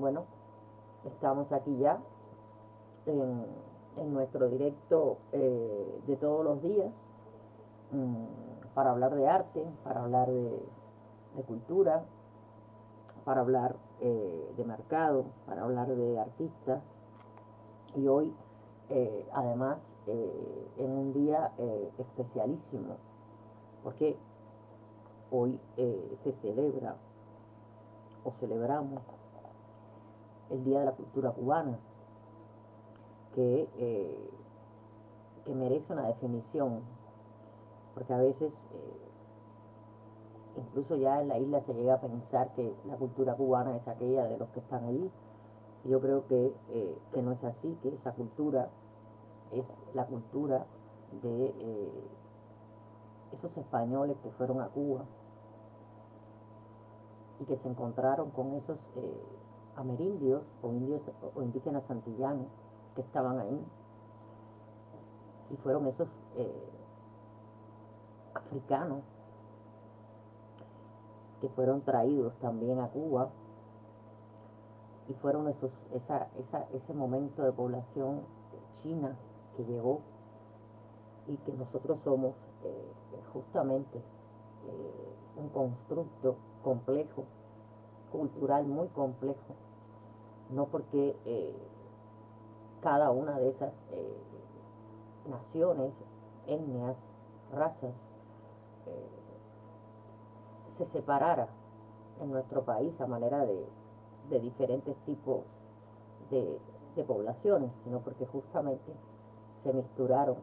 Bueno, estamos aquí ya en, en nuestro directo de todos los días para hablar de arte, para hablar de cultura, para hablar de mercado, para hablar de artistas. Y hoy, además, en un día especialísimo, porque hoy se celebra o celebramos el Día de la Cultura Cubana, que, eh, que merece una definición, porque a veces, incluso ya en la isla se llega a pensar que la cultura cubana es aquella de los que están allí. Y yo creo que no es así, que esa cultura es la cultura de esos españoles que fueron a Cuba y que se encontraron con esos amerindios o indígenas antillanos que estaban ahí, y fueron esos africanos que fueron traídos también a Cuba, y fueron ese momento de población china que llegó, y que nosotros somos justamente un constructo complejo, cultural muy complejo, no porque cada una de esas naciones, etnias, razas, eh, se separara en nuestro país a manera de diferentes tipos de, de poblaciones, sino porque justamente se misturaron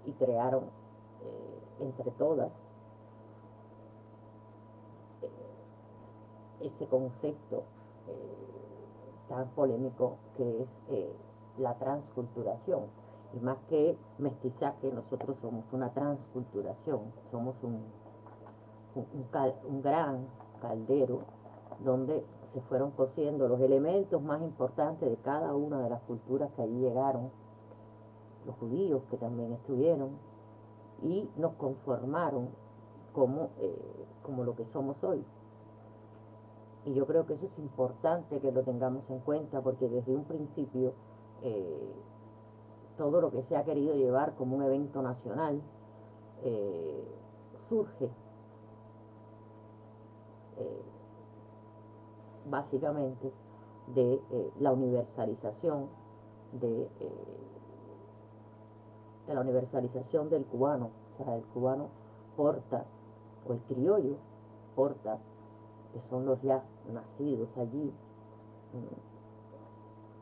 y crearon entre todas ese concepto tan polémico que es la transculturación. Y más que mestizaje, nosotros somos una transculturación, somos un gran caldero donde se fueron cociendo los elementos más importantes de cada una de las culturas que allí llegaron, los judíos que también estuvieron, y nos conformaron como lo que somos hoy. Y yo creo que eso es importante que lo tengamos en cuenta, porque desde un principio eh, todo lo que se ha querido llevar como un evento nacional eh, surge eh, básicamente la universalización de, eh, de la universalización del cubano. O sea, el cubano porta, o el criollo porta, que son los ya nacidos allí,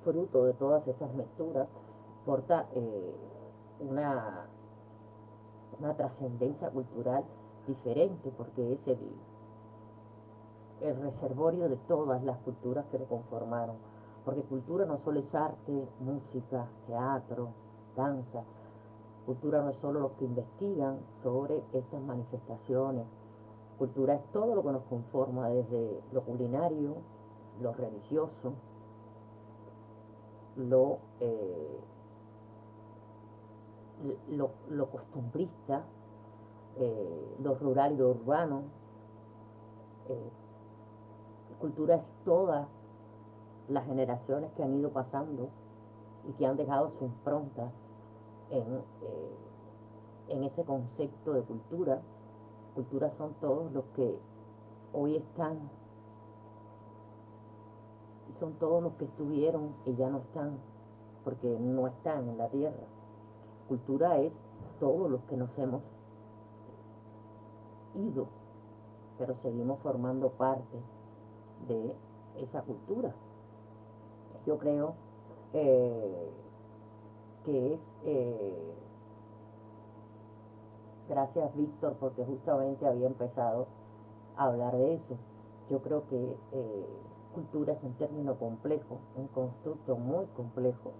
fruto de todas esas mezclas, porta una, una trascendencia cultural diferente, porque es el reservorio de todas las culturas que lo conformaron. Porque cultura no solo es arte, música, teatro, danza. Cultura no es solo los que investigan sobre estas manifestaciones. Cultura es todo lo que nos conforma, desde lo culinario, lo religioso, lo, eh, lo costumbrista, lo rural y lo urbano. Eh, Cultura es todas las generaciones que han ido pasando y que han dejado su impronta en, eh, en ese concepto de cultura. Cultura son todos los que hoy están, y son todos los que estuvieron y ya no están, porque no están en la tierra. Cultura es todos los que nos hemos ido, pero seguimos formando parte de esa cultura. Yo creo eh, que es, gracias Víctor, porque justamente había empezado a hablar de eso. Yo creo que cultura es un término complejo, un constructo muy complejo,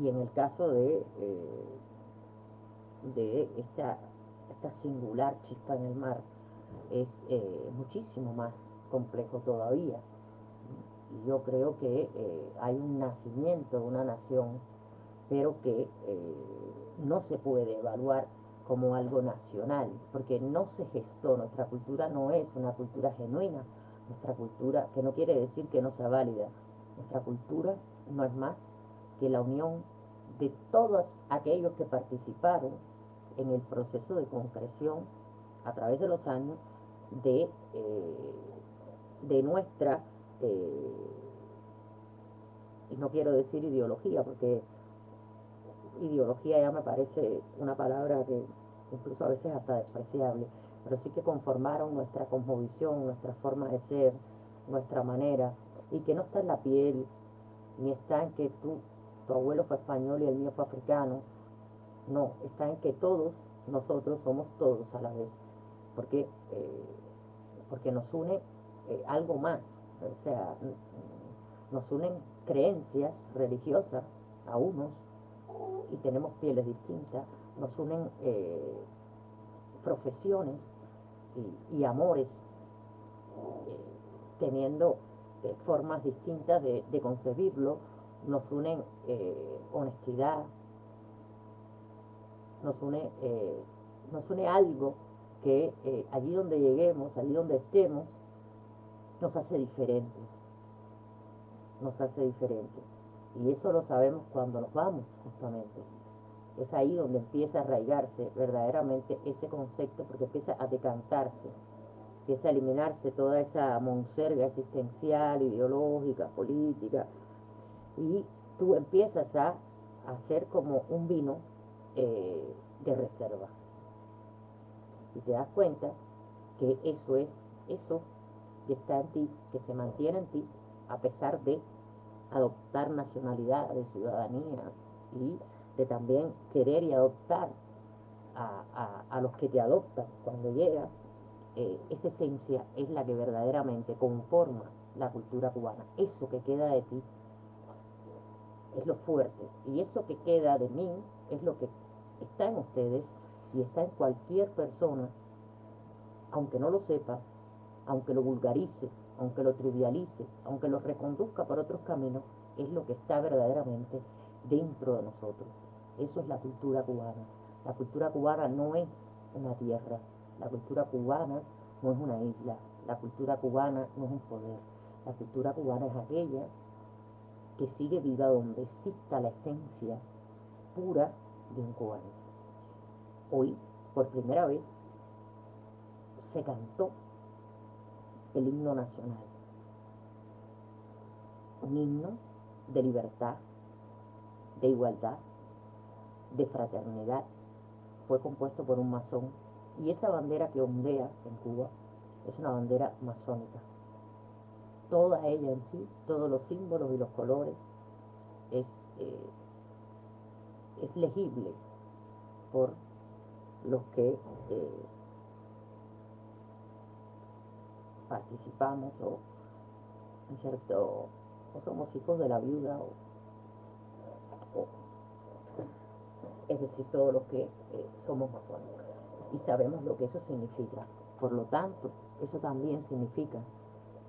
y en el caso de esta singular chispa en el mar, es muchísimo más complejo todavía. Y yo creo que hay un nacimiento de una nación, pero que no se puede evaluar como algo nacional, porque no se gestó, nuestra cultura no es una cultura genuina, Nuestra cultura, que no quiere decir que no sea válida, nuestra cultura no es más que la unión de todos aquellos que participaron en el proceso de concreción a través de los años de, nuestra, y no quiero decir ideología, porque ideología ya me parece una palabra que incluso a veces hasta despreciable, pero sí que conformaron nuestra cosmovisión, nuestra forma de ser, nuestra manera, y que no está en la piel, ni está en que tu abuelo fue español y el mío fue africano, no, está en que todos nosotros somos todos a la vez, porque, porque nos une algo más, o sea, nos unen creencias religiosas a unos y tenemos pieles distintas, nos unen profesiones y amores, eh, teniendo formas distintas de concebirlo, nos unen honestidad, nos une algo que allí donde lleguemos, allí donde estemos, nos hace diferentes, nos hace diferentes. Y eso lo sabemos cuando nos vamos, justamente. Es ahí donde empieza a arraigarse verdaderamente ese concepto, porque empieza a decantarse, empieza a eliminarse toda esa monserga existencial, ideológica, política, y tú empiezas a hacer como un vino de reserva. Y te das cuenta que eso que está en ti, que se mantiene en ti, a pesar de adoptar nacionalidad, de ciudadanía y de también querer y adoptar a los que te adoptan cuando llegas, esa esencia es la que verdaderamente conforma la cultura cubana. Eso que queda de ti es lo fuerte, y eso que queda de mí es lo que está en ustedes y está en cualquier persona, aunque no lo sepa, aunque lo vulgarice, aunque lo trivialice, aunque lo reconduzca por otros caminos, es lo que está verdaderamente dentro de nosotros. Eso es la cultura cubana. La cultura cubana no es una tierra, la cultura cubana no es una isla, la cultura cubana no es un poder. La cultura cubana es aquella que sigue viva donde exista la esencia pura de un cubano. Hoy, por primera vez, se cantó el himno nacional, un himno de libertad, de igualdad, de fraternidad. Fue compuesto por un masón, y esa bandera que ondea en Cuba es una bandera masónica. Toda ella en sí, todos los símbolos y los colores, es, eh, es legible por los que participamos o, en cierto, o somos hijos de la viuda, o es decir, todos los que somos masones. Y sabemos lo que eso significa. Por lo tanto, eso también significa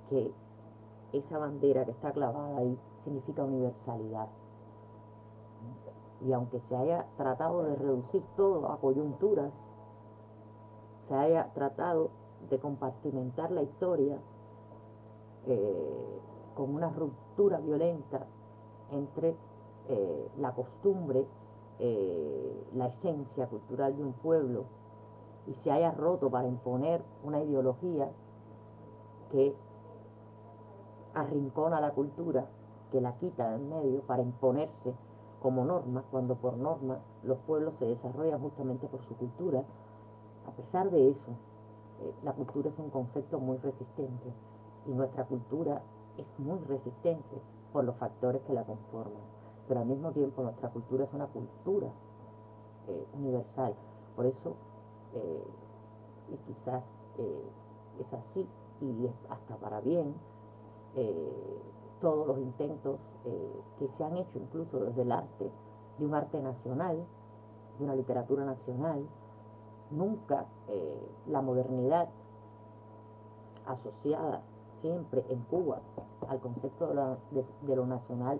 que esa bandera que está clavada ahí significa universalidad. Y aunque se haya tratado de reducir todo a coyunturas, se haya tratado de compartimentar la historia con una ruptura violenta entre la costumbre, la esencia cultural de un pueblo, y se haya roto para imponer una ideología que arrincona la cultura, que la quita de en medio para imponerse como norma, cuando por norma los pueblos se desarrollan justamente por su cultura. A pesar de eso, la cultura es un concepto muy resistente, y nuestra cultura es muy resistente por los factores que la conforman, pero al mismo tiempo nuestra cultura es una cultura universal. Por eso, y quizás es así, y es hasta para bien, todos los intentos que se han hecho incluso desde el arte, de un arte nacional, de una literatura nacional, nunca la modernidad asociada siempre en Cuba al concepto de lo nacional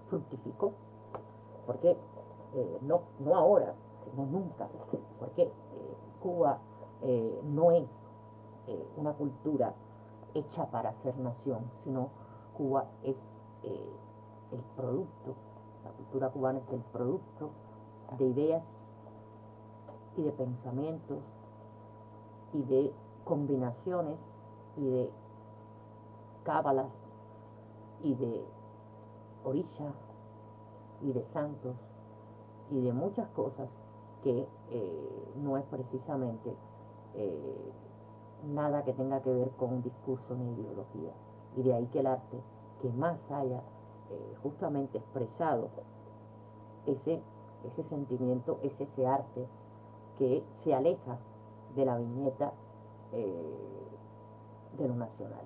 fructificó. Porque no ahora, sino nunca, porque Cuba no es una cultura hecha para ser nación, sino Cuba es el producto, la cultura cubana es el producto de ideas y de pensamientos y de combinaciones y de cábalas y de orisha y de santos y de muchas cosas que no es precisamente nada que tenga que ver con un discurso ni ideología. Y de ahí que el arte que más haya justamente expresado ese, ese sentimiento, es ese arte que se aleja de la viñeta de lo nacional.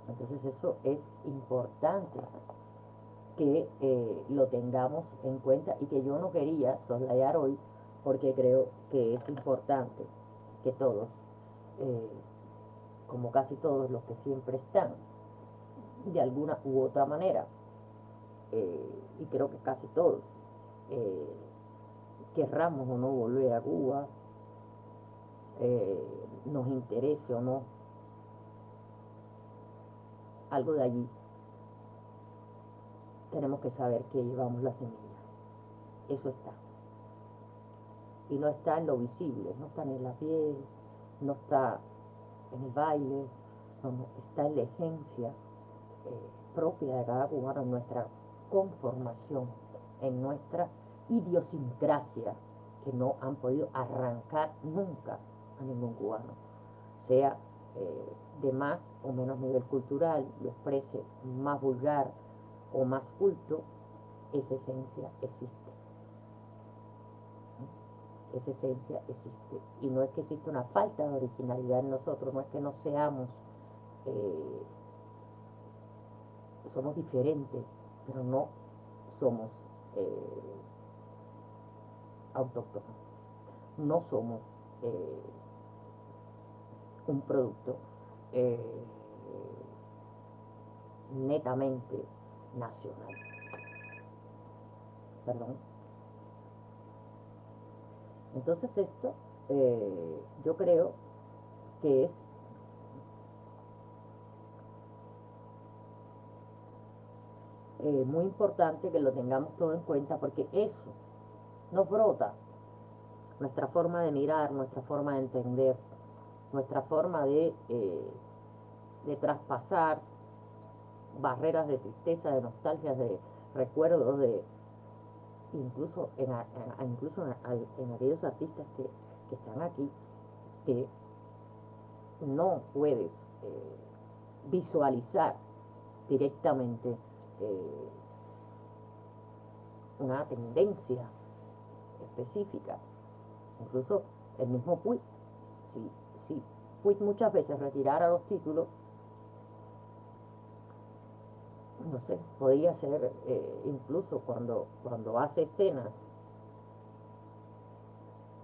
Entonces eso es importante que lo tengamos en cuenta y que yo no quería soslayar hoy porque creo que es importante que todos, eh, como casi todos los que siempre están, de alguna u otra manera, y creo que casi todos, eh, querramos o no volver a Cuba, nos interese o no algo de allí, tenemos que saber que llevamos la semilla. Eso está. Y no está en lo visible, no está en la piel, no está en el baile, no, está en la esencia propia de cada cubano, en nuestra conformación, en nuestra idiosincrasia, que no han podido arrancar nunca a ningún cubano, sea de más o menos nivel cultural, lo exprese más vulgar o más culto, esa esencia existe. Esa esencia existe. Y no es que exista una falta de originalidad en nosotros, no es que no seamos, somos diferentes, pero no somos autóctonos. No somos un producto netamente nacional. Perdón. Entonces esto yo creo que es muy importante que lo tengamos todo en cuenta porque eso nos brota nuestra forma de mirar, nuestra forma de entender, nuestra forma de traspasar barreras de tristeza, de nostalgia, de recuerdos, de incluso en aquellos artistas que están aquí, que no puedes visualizar directamente una tendencia específica. Incluso el mismo Puig, si Puig muchas veces retirara los títulos, no sé, podría ser incluso cuando hace escenas,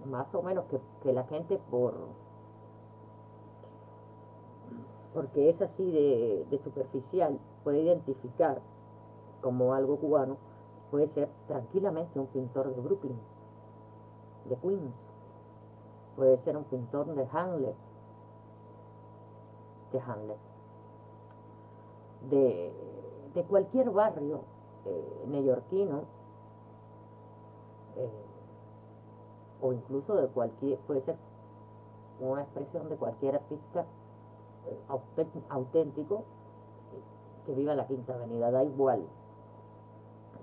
más o menos que la gente porque es así de superficial, puede identificar como algo cubano, puede ser tranquilamente un pintor de Brooklyn, de Queens, puede ser un pintor de Hamlet, de cualquier barrio neoyorquino, o incluso de cualquier, puede ser una expresión de cualquier artista auténtico que viva en la Quinta Avenida, da igual,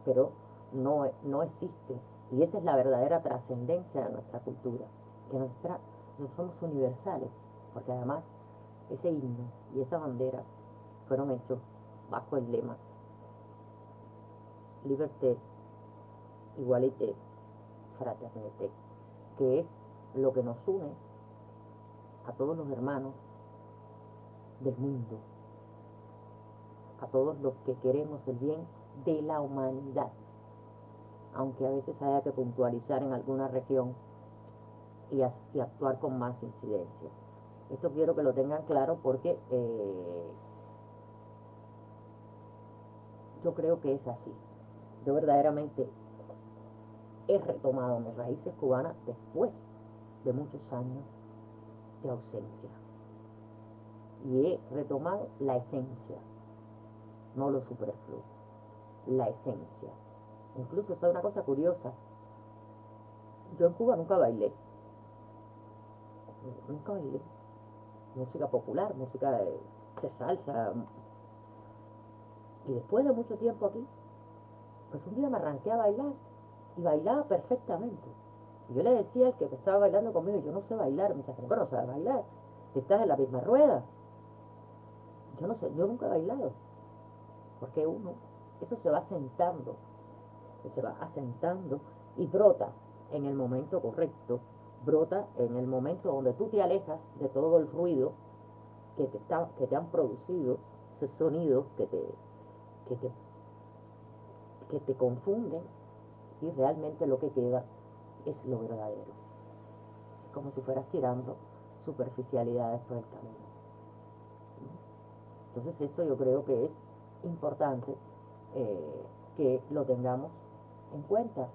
pero no existe. Y esa es la verdadera trascendencia de nuestra cultura, que no somos universales, porque además ese himno y esa bandera fueron hechos bajo el lema Liberté, Igualité, Fraternité, que es lo que nos une a todos los hermanos del mundo, a todos los que queremos el bien de la humanidad, aunque a veces haya que puntualizar en alguna región y actuar con más incidencia. Esto quiero que lo tengan claro porque yo creo que es así. Yo verdaderamente he retomado mis raíces cubanas después de muchos años de ausencia. y he retomado la esencia, no lo superfluo, la esencia. Incluso es una cosa curiosa, yo en Cuba nunca bailé, nunca bailé música popular, música de salsa, y después de mucho tiempo aquí, pues un día me arranqué a bailar, y bailaba perfectamente. Y yo le decía al que estaba bailando conmigo, yo no sé bailar. Me dice, ¿cómo que no sabes bailar? Si estás en la misma rueda. Yo no sé, yo nunca he bailado. Porque uno, eso se va asentando, se va asentando y brota en el momento correcto, brota en el momento donde tú te alejas de todo el ruido que te han producido, ese sonido que te, que te confunden, y realmente lo que queda es lo verdadero. Es como si fueras tirando superficialidades por el camino. Entonces eso yo creo que es importante, que lo tengamos en cuenta.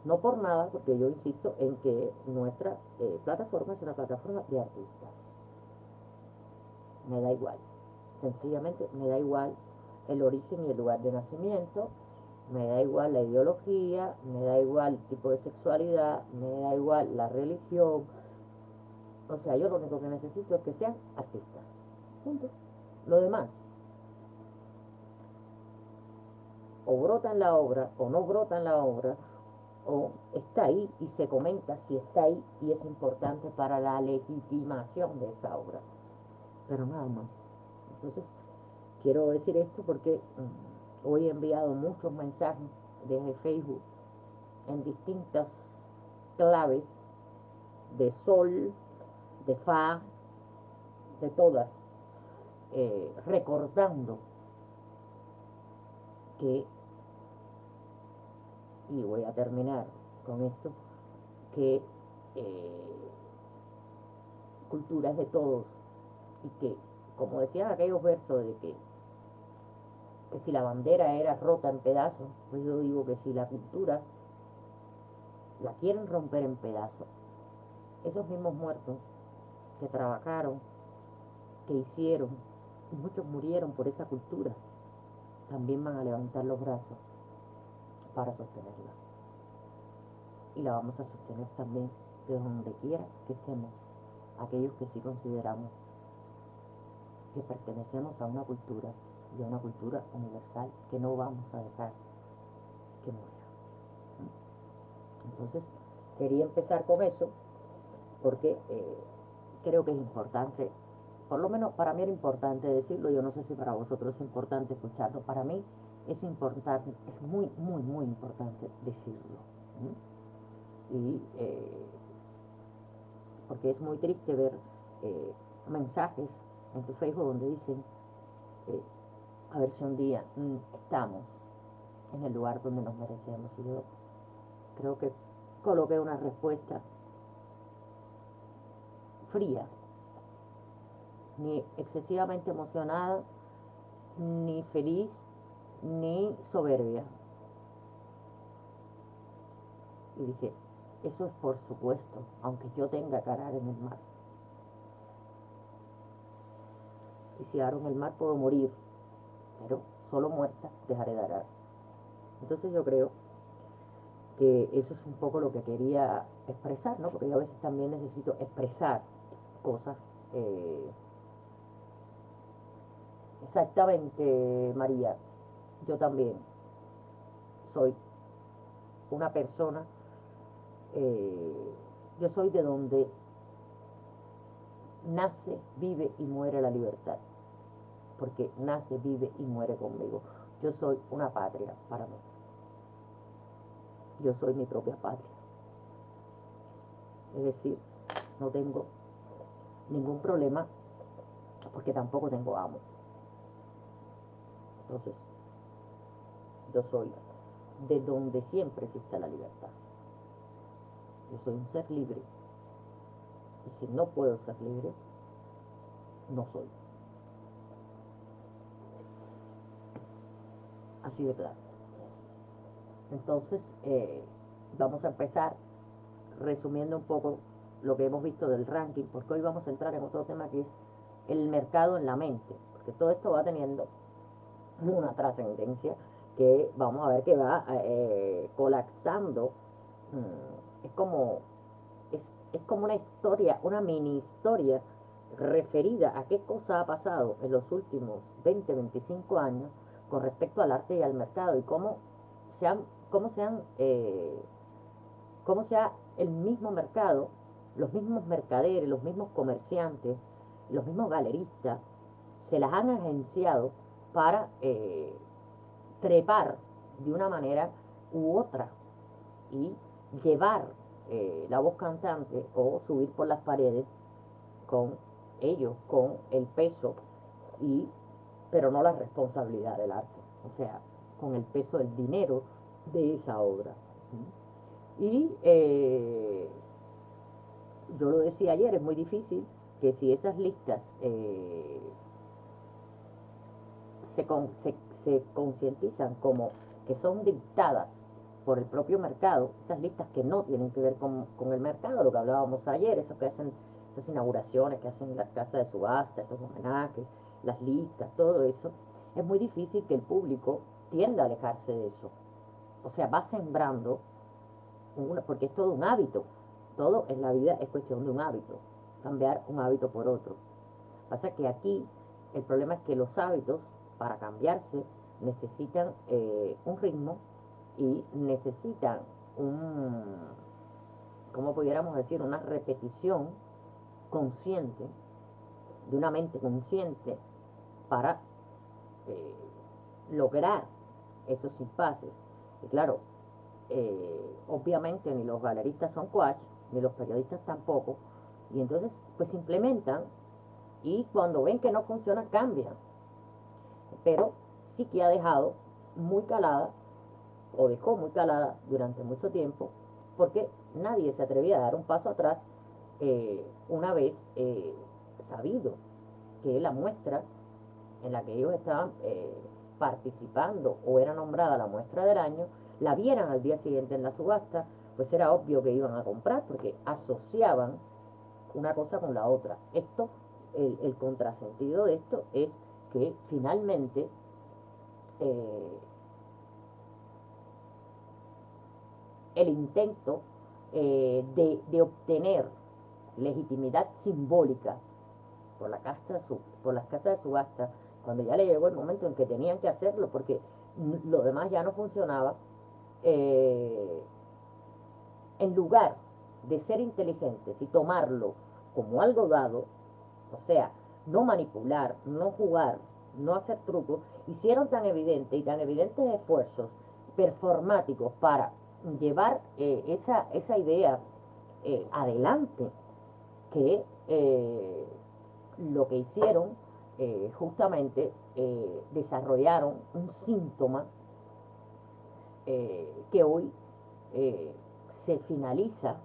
No por nada, porque yo insisto en que nuestra plataforma es una plataforma de artistas. Me da igual. Sencillamente me da igual el origen y el lugar de nacimiento, me da igual la ideología, me da igual el tipo de sexualidad, me da igual la religión. O sea, yo lo único que necesito es que sean artistas. Punto. Lo demás, o brota en la obra, o no brota en la obra, o está ahí y se comenta si está ahí y es importante para la legitimación de esa obra. Pero nada más. Entonces, quiero decir esto porque hoy he enviado muchos mensajes desde Facebook en distintas claves de sol, de fa, de todas, recordando que, y voy a terminar con esto, que cultura es de todos, y que, como decían aquellos versos de que si la bandera era rota en pedazos, pues yo digo que si la cultura la quieren romper en pedazos, esos mismos muertos que trabajaron, que hicieron, y muchos murieron por esa cultura, también van a levantar los brazos para sostenerla. Y la vamos a sostener también de donde quiera que estemos, aquellos que sí consideramos que pertenecemos a una cultura, y a una cultura universal que no vamos a dejar que muera. Entonces, quería empezar con eso porque creo que es importante, por lo menos para mí era importante decirlo, yo no sé si para vosotros es importante escucharlo, para mí es importante, es muy, muy, muy importante decirlo. Y porque es muy triste ver mensajes en tu Facebook donde dicen, a ver si un día estamos en el lugar donde nos merecemos. Y yo creo que coloqué una respuesta fría, ni excesivamente emocionada, ni feliz, ni soberbia. Y dije, eso es por supuesto, aunque yo tenga que arar en el mar. Y si aro en el mar puedo morir, pero solo muerta dejaré de arar. Entonces yo creo que eso es un poco lo que quería expresar, ¿no? Porque yo a veces también necesito expresar cosas. Exactamente, María. Yo también soy una persona, yo soy de donde nace, vive y muere la libertad, porque nace, vive y muere conmigo. Yo soy una patria para mí. Yo soy mi propia patria. Es decir, no tengo ningún problema porque tampoco tengo amo. Entonces, yo soy de donde siempre existe la libertad. Yo soy un ser libre. Y si no puedo ser libre, no soy. Así de claro. Entonces, vamos a empezar resumiendo un poco lo que hemos visto del ranking, porque hoy vamos a entrar en otro tema que es el mercado en la mente, porque todo esto va teniendo una trascendencia que vamos a ver que va colapsando. Es como, es como una historia, una mini historia referida a qué cosa ha pasado en los últimos 20, 25 años con respecto al arte y al mercado y se han, cómo se han, cómo sea el mismo mercado, los mismos mercaderes, los mismos comerciantes, los mismos galeristas, se las han agenciado para trepar de una manera u otra y llevar la voz cantante o subir por las paredes con ellos, con el peso, y, pero no la responsabilidad del arte, o sea, con el peso del dinero de esa obra. Y yo lo decía ayer, es muy difícil que si esas listas se concientizan como que son dictadas por el propio mercado, esas listas que no tienen que ver con el mercado, lo que hablábamos ayer, eso que hacen, esas inauguraciones que hacen en las casas de subasta, esos homenajes, las listas, todo eso, es muy difícil que el público tienda a alejarse de eso. O sea, va sembrando, porque es todo un hábito, todo en la vida es cuestión de un hábito, cambiar un hábito por otro. Pasa que aquí el problema es que los hábitos, para cambiarse, necesitan un ritmo y necesitan ¿cómo pudiéramos decir? Una repetición consciente, de una mente consciente, para eh, lograr esos impases. Y claro, obviamente ni los galeristas son coach, ni los periodistas tampoco, y entonces pues implementan y cuando ven que no funciona cambian, pero sí que ha dejado muy calada o dejó muy calada durante mucho tiempo porque nadie se atrevía a dar un paso atrás una vez sabido que la muestra en la que ellos estaban participando o era nombrada la muestra del año, la vieran al día siguiente en la subasta, pues era obvio que iban a comprar porque asociaban una cosa con la otra. Esto, el contrasentido de esto es que finalmente eh, el intento de obtener legitimidad simbólica por, por las casas de subasta, cuando ya le llegó el momento en que tenían que hacerlo porque lo demás ya no funcionaba, eh, en lugar de ser inteligentes y tomarlo como algo dado, o sea, no manipular, no jugar, no hacer trucos, hicieron tan evidente y tan evidentes esfuerzos performáticos para llevar esa idea adelante, que lo que hicieron justamente desarrollaron un síntoma que hoy se finaliza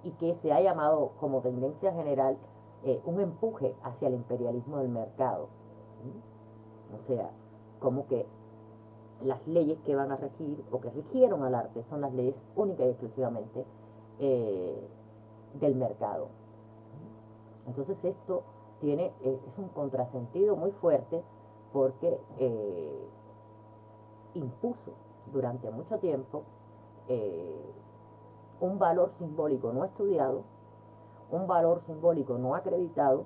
y que se ha llamado como tendencia general un empuje hacia el imperialismo del mercado. ¿Mm? O sea, como que las leyes que van a regir o que rigieron al arte son las leyes únicas y exclusivamente del mercado. Entonces esto tiene, es un contrasentido muy fuerte porque impuso durante mucho tiempo un valor simbólico no estudiado, un valor simbólico no acreditado,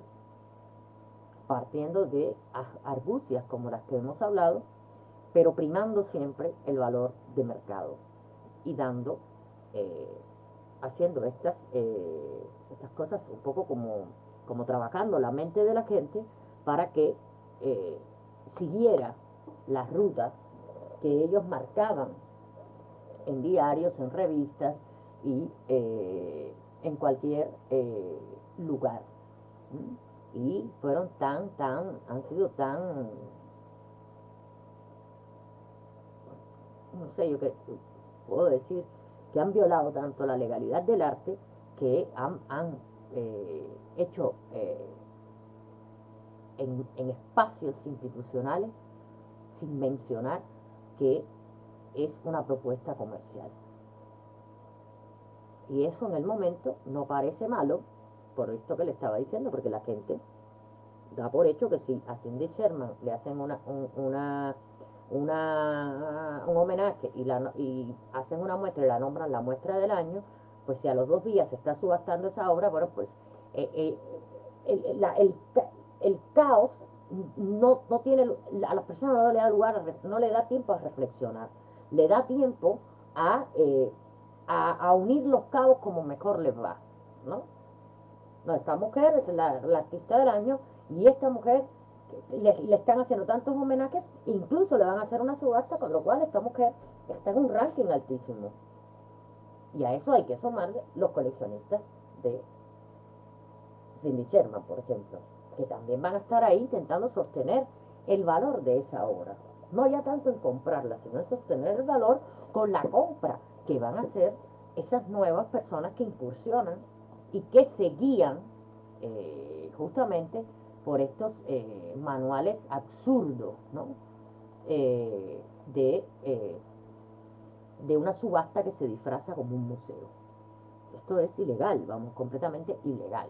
partiendo de argucias como las que hemos hablado, pero primando siempre el valor de mercado y dando, eh, haciendo estas cosas un poco como trabajando la mente de la gente para que eh, siguiera las rutas que ellos marcaban en diarios, en revistas y en cualquier lugar. Y fueron han sido tan, no sé, yo que puedo decir, que han violado tanto la legalidad del arte que han hecho en espacios institucionales, sin mencionar que es una propuesta comercial. Y eso en el momento no parece malo, por esto que le estaba diciendo, porque la gente da por hecho que si a Cindy Sherman le hacen un homenaje y hacen una muestra y la nombran la muestra del año, pues si a los 2 días se está subastando esa obra, bueno, pues eh, eh, el caos no tiene, a las personas no le da lugar, no le da tiempo a reflexionar, le da tiempo a unir los cabos como mejor les va, ¿no? No, esta mujer es la artista del año y esta mujer le están haciendo tantos homenajes, incluso le van a hacer una subasta, con lo cual esta mujer está en un ranking altísimo. Y a eso hay que sumarle los coleccionistas de Cindy Sherman, por ejemplo, que también van a estar ahí intentando sostener el valor de esa obra. No ya tanto en comprarla, sino en sostener el valor con la compra que van a hacer esas nuevas personas que incursionan y que se guían justamente por estos manuales absurdos, ¿no? Eh, de, eh, de una subasta que se disfraza como un museo. Esto es ilegal, vamos, completamente ilegal.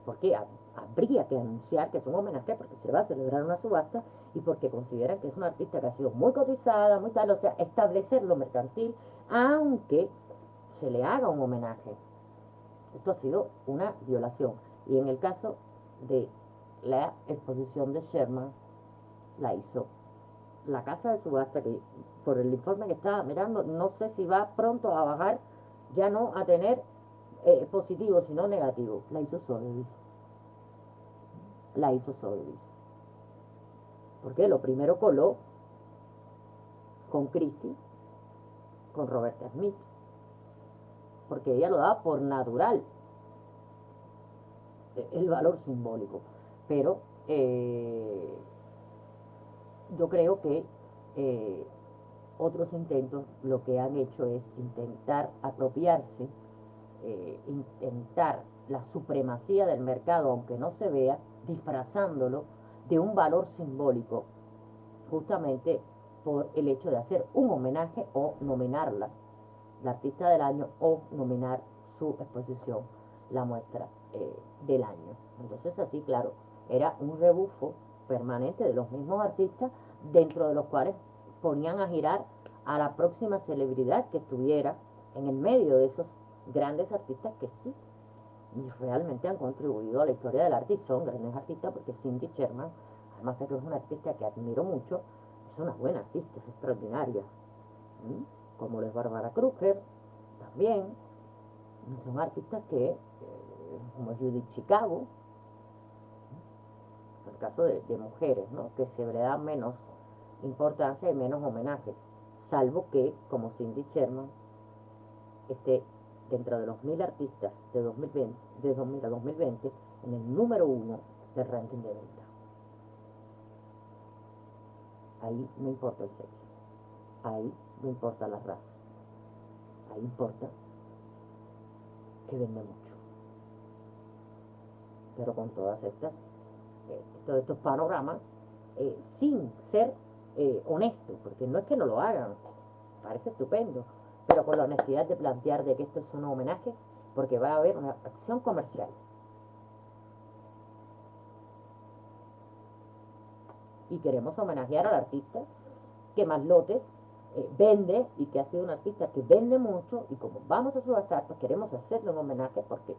Porque habría que anunciar que es un homenaje porque se va a celebrar una subasta y porque consideran que es una artista que ha sido muy cotizada, muy tal, o sea, establecer lo mercantil, aunque se le haga un homenaje. Esto ha sido una violación. Y en el caso de la exposición de Sherman, la hizo la casa de subasta, que por el informe que estaba mirando, no sé si va pronto a bajar, ya no a tener positivo, sino negativo. La hizo Sotheby's. La hizo Sotheby's. Porque lo primero coló con Christie, con Roberta Smith, porque ella lo daba por natural, el valor simbólico. Pero yo creo que otros intentos lo que han hecho es intentar apropiarse, intentar la supremacía del mercado, aunque no se vea, disfrazándolo de un valor simbólico, justamente por el hecho de hacer un homenaje o nominarla, la artista del año, o nominar su exposición, la muestra del año. Entonces así, claro, era un rebufo permanente de los mismos artistas, dentro de los cuales ponían a girar a la próxima celebridad que estuviera en el medio de esos grandes artistas que sí y realmente han contribuido a la historia del arte y son grandes artistas, porque Cindy Sherman, además de que es una artista que admiro mucho, es una buena artista, es extraordinaria. Como lo es Barbara Kruger, también. Son artistas que, como Judith Chicago, en el caso de mujeres, ¿no? Que se le da menos importancia y menos homenajes, salvo que, como Cindy Sherman, esté dentro de los 1000 artistas de 2020, de 2000 a 2020, en el número 1 del ranking de venta. Ahí no importa el sexo, ahí no importa la raza, ahí importa que vende mucho. Pero con todas estas, todos estos panoramas, sin ser honesto, porque no es que no lo hagan, parece estupendo, pero con la honestidad de plantear de que esto es un homenaje, porque va a haber una acción comercial. Y queremos homenajear al artista que más lotes vende y que ha sido un artista que vende mucho, y como vamos a subastar, pues queremos hacerle un homenaje porque,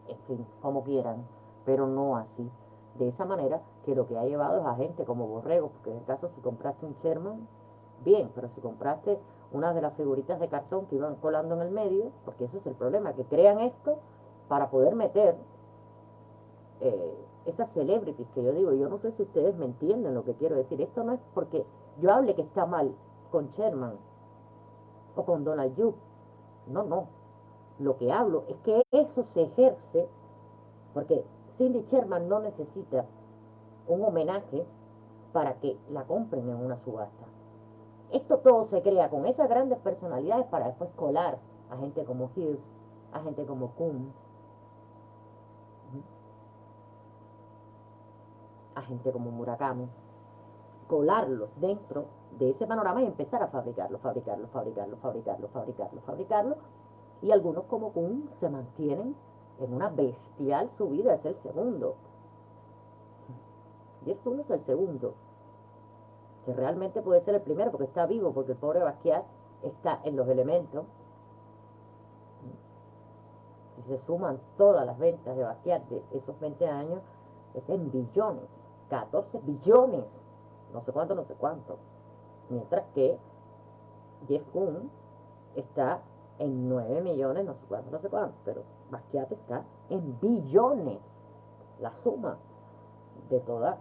en fin, como quieran, pero no así. De esa manera, que lo que ha llevado es a gente como Borrego, porque en el caso si compraste un Sherman, bien, pero si compraste una de las figuritas de cartón que iban colando en el medio, porque eso es el problema, que crean esto para poder meter esas celebrities que yo digo. Yo no sé si ustedes me entienden lo que quiero decir. Esto no es porque yo hable que está mal con Sherman o con Donald Duck. No, no. Lo que hablo es que eso se ejerce porque Cindy Sherman no necesita un homenaje para que la compren en una subasta. Esto todo se crea con esas grandes personalidades para después colar a gente como Hughes, a gente como Kuhn, a gente como Murakami, colarlos dentro de ese panorama y empezar a fabricarlo, y algunos como Kuhn se mantienen en una bestial subida, es el segundo. Jeff Kuhn es el segundo, que realmente puede ser el primero porque está vivo, porque el pobre Basquiat está en los elementos. Si se suman todas las ventas de Basquiat de esos 20 años, es en billones, 14 billones, no sé cuánto, no sé cuánto. Mientras que Jeff Koons está en 9 millones, no sé cuánto, no sé cuánto, pero Basquiat está en billones. La suma de toda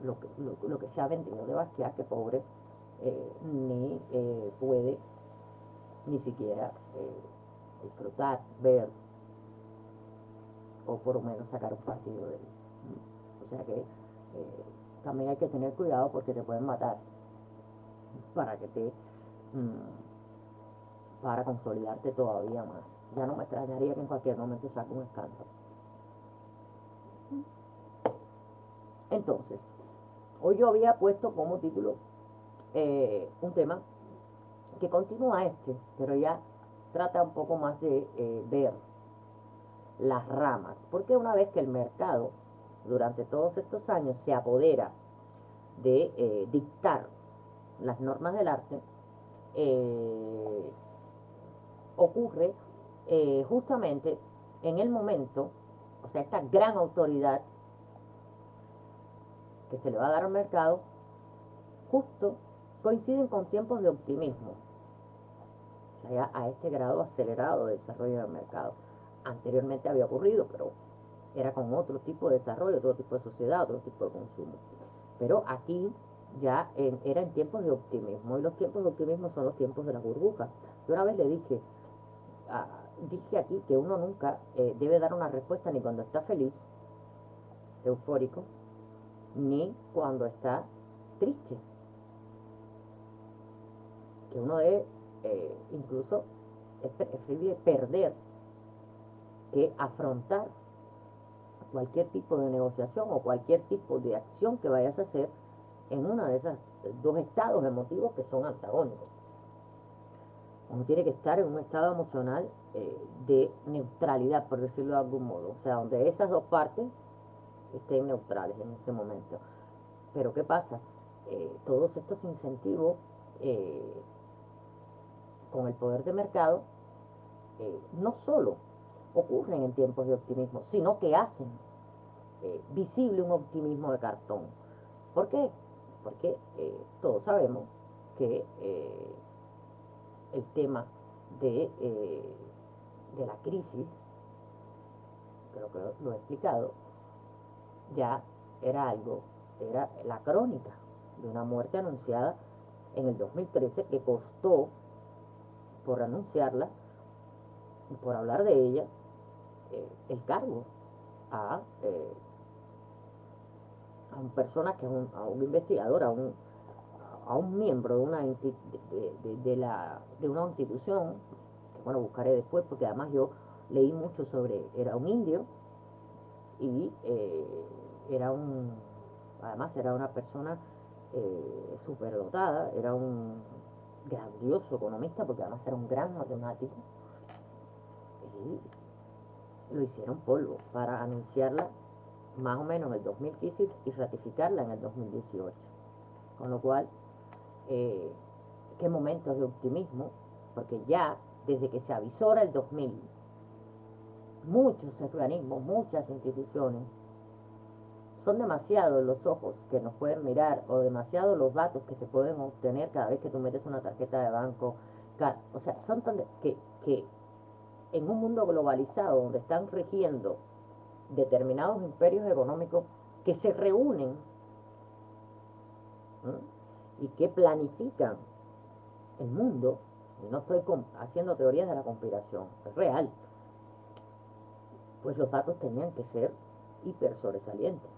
lo que se ha vendido de Basquiat, que pobre ni puede ni siquiera disfrutar, ver o por lo menos sacar un partido de él. O sea que también hay que tener cuidado porque te pueden matar para que te para consolidarte todavía más. Ya no me extrañaría que en cualquier momento saque un escándalo. Entonces, hoy yo había puesto como título un tema que continúa pero ya trata un poco más de ver las ramas, porque una vez que el mercado durante todos estos años se apodera de dictar las normas del arte, ocurre justamente en el momento, o sea, esta gran autoridad que se le va a dar al mercado, justo coinciden con tiempos de optimismo, o sea, ya a este grado acelerado de desarrollo del mercado. Anteriormente había ocurrido, pero era con otro tipo de desarrollo, otro tipo de sociedad, otro tipo de consumo. Pero aquí ya era en tiempos de optimismo, y los tiempos de optimismo son los tiempos de la burbuja. Yo una vez le dije, dije aquí que uno nunca debe dar una respuesta ni cuando está feliz, eufórico, ni cuando está triste. Que uno debe incluso, es preferible perder que afrontar cualquier tipo de negociación o cualquier tipo de acción que vayas a hacer en uno de esos dos estados emotivos que son antagónicos. Uno tiene que estar en un estado emocional de neutralidad, por decirlo de algún modo, o sea, donde esas dos partes estén neutrales en ese momento. Pero ¿qué pasa? Todos estos incentivos con el poder de mercado no solo ocurren en tiempos de optimismo, sino que hacen visible un optimismo de cartón. ¿Por qué? Porque todos sabemos que el tema de la crisis, creo que lo he explicado, ya era la crónica de una muerte anunciada en el 2013 que costó, por anunciarla y por hablar de ella, el cargo a, a un personaje, a un investigador, a un miembro de una, de una institución, que bueno, buscaré después, porque además yo leí mucho sobre, era un indio, y además era una persona superdotada, era un grandioso economista, porque además era un gran matemático, y lo hicieron polvo para anunciarla más o menos en el 2015 y ratificarla en el 2018. Con lo cual, qué momentos de optimismo, porque ya desde que se avisora el 2000, muchos organismos, muchas instituciones, son demasiados los ojos que nos pueden mirar o demasiados los datos que se pueden obtener cada vez que tú metes una tarjeta de banco. O sea, son tan que en un mundo globalizado donde están rigiendo determinados imperios económicos que se reúnen, ¿no?, y que planifican el mundo, y no estoy haciendo teorías de la conspiración, es real, pues los datos tenían que ser hiper sobresalientes,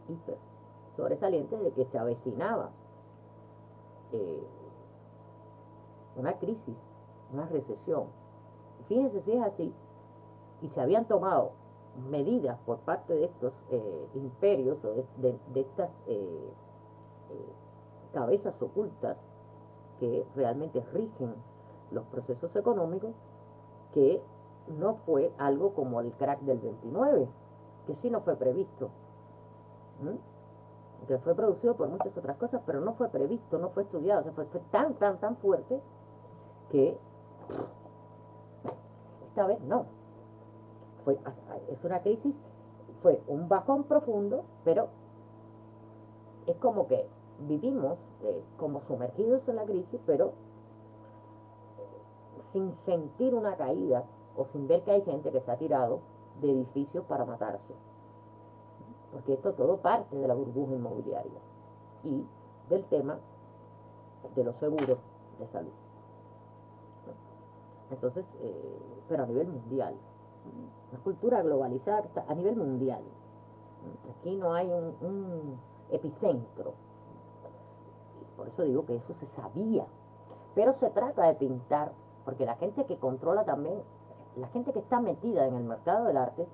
hiper sobresalientes de que se avecinaba eh, una crisis, una recesión. Fíjense si es así, y se habían tomado medidas por parte de estos imperios o de estas cabezas ocultas que realmente rigen los procesos económicos, que no fue algo como el crack del 29, que sí no fue previsto, ¿m? Que fue producido por muchas otras cosas, pero no fue previsto, no fue estudiado, o sea, fue tan fuerte que esta vez no. Es una crisis, fue un bajón profundo, pero es como que vivimos como sumergidos en la crisis, pero sin sentir una caída o sin ver que hay gente que se ha tirado de edificios para matarse. Porque esto todo parte de la burbuja inmobiliaria y del tema de los seguros de salud. Entonces, pero a nivel mundial, una cultura globalizada a nivel mundial. Aquí no hay un epicentro. Por eso digo que eso se sabía. Pero se trata de pintar, porque la gente que controla también, la gente que está metida en el mercado del arte,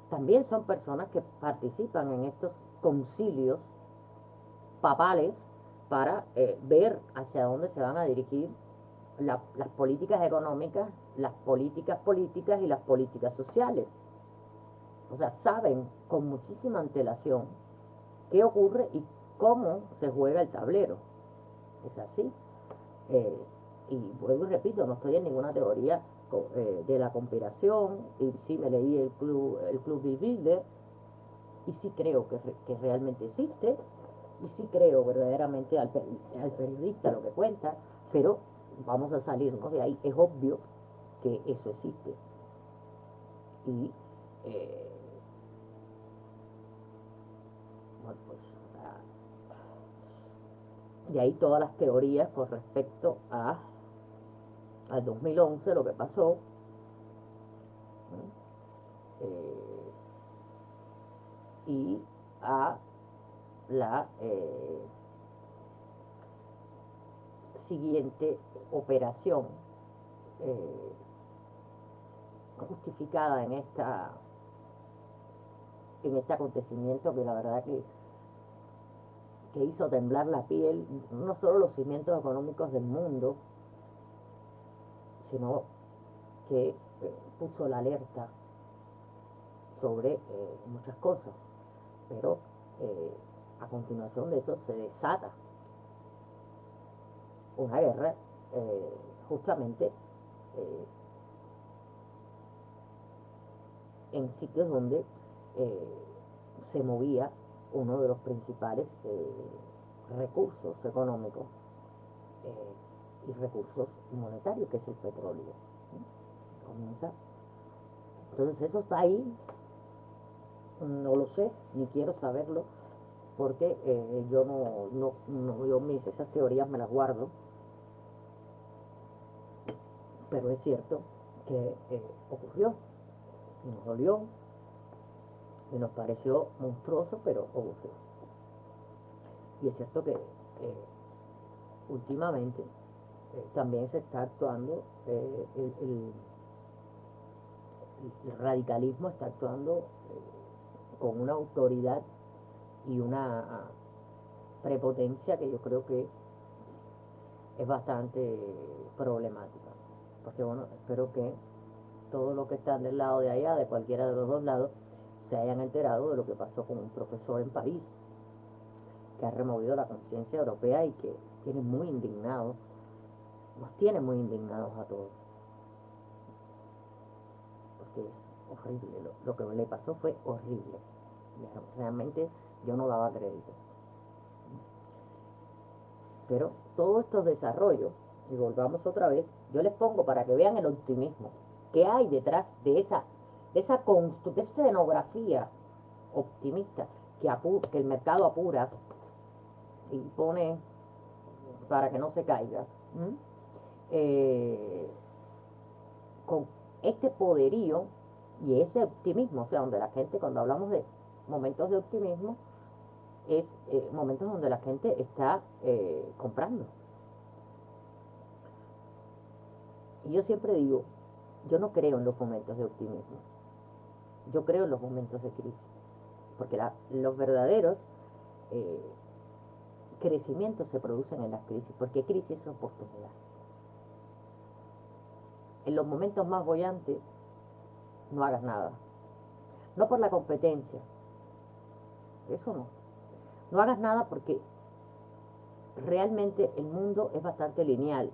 también son personas que participan en estos concilios papales para ver hacia dónde se van a dirigir las políticas económicas, las políticas políticas y las políticas sociales. O sea, saben con muchísima antelación qué ocurre y cómo se juega el tablero. Es así. Y vuelvo y repito, no estoy en ninguna teoría de la conspiración, y sí me leí el Club Bill Builder, y sí creo que realmente existe, y sí creo verdaderamente al periodista lo que cuenta, pero vamos a salirnos de ahí. Es obvio que eso existe. Y bueno, pues de ahí todas las teorías con respecto al 2011, lo que pasó, y a la siguiente operación justificada en este acontecimiento que la verdad que hizo temblar la piel, no solo los cimientos económicos del mundo, sino que puso la alerta sobre muchas cosas. Pero a continuación de eso se desata una guerra justamente en sitios donde se movía uno de los principales recursos económicos y recursos monetarios, que es el petróleo. Comienza. Entonces eso está ahí, no lo sé, ni quiero saberlo, porque yo esas teorías me las guardo, pero es cierto que ocurrió, y nos dolió, y nos pareció monstruoso, pero ocurrió. Y es cierto que últimamente también se está actuando, el radicalismo está actuando con una autoridad y una prepotencia que yo creo que es bastante problemática. Porque bueno, espero que todos los que están del lado de allá, de cualquiera de los dos lados, se hayan enterado de lo que pasó con un profesor en París, que ha removido la conciencia europea y que tiene muy indignados, nos tiene muy indignados a todos. Porque es horrible, lo que le pasó fue horrible. Realmente yo no daba crédito. Pero todos estos desarrollos, y volvamos otra vez, yo les pongo para que vean el optimismo que hay detrás de esa escenografía optimista que el mercado apura y pone para que no se caiga. Con este poderío y ese optimismo, o sea, donde la gente, cuando hablamos de momentos de optimismo, es momentos donde la gente está comprando. Y yo siempre digo, yo no creo en los momentos de optimismo, yo creo en los momentos de crisis, porque los verdaderos crecimientos se producen en las crisis, porque crisis es oportunidad. En los momentos más bollantes no hagas nada. No por la competencia, eso no. No hagas nada porque realmente el mundo es bastante lineal.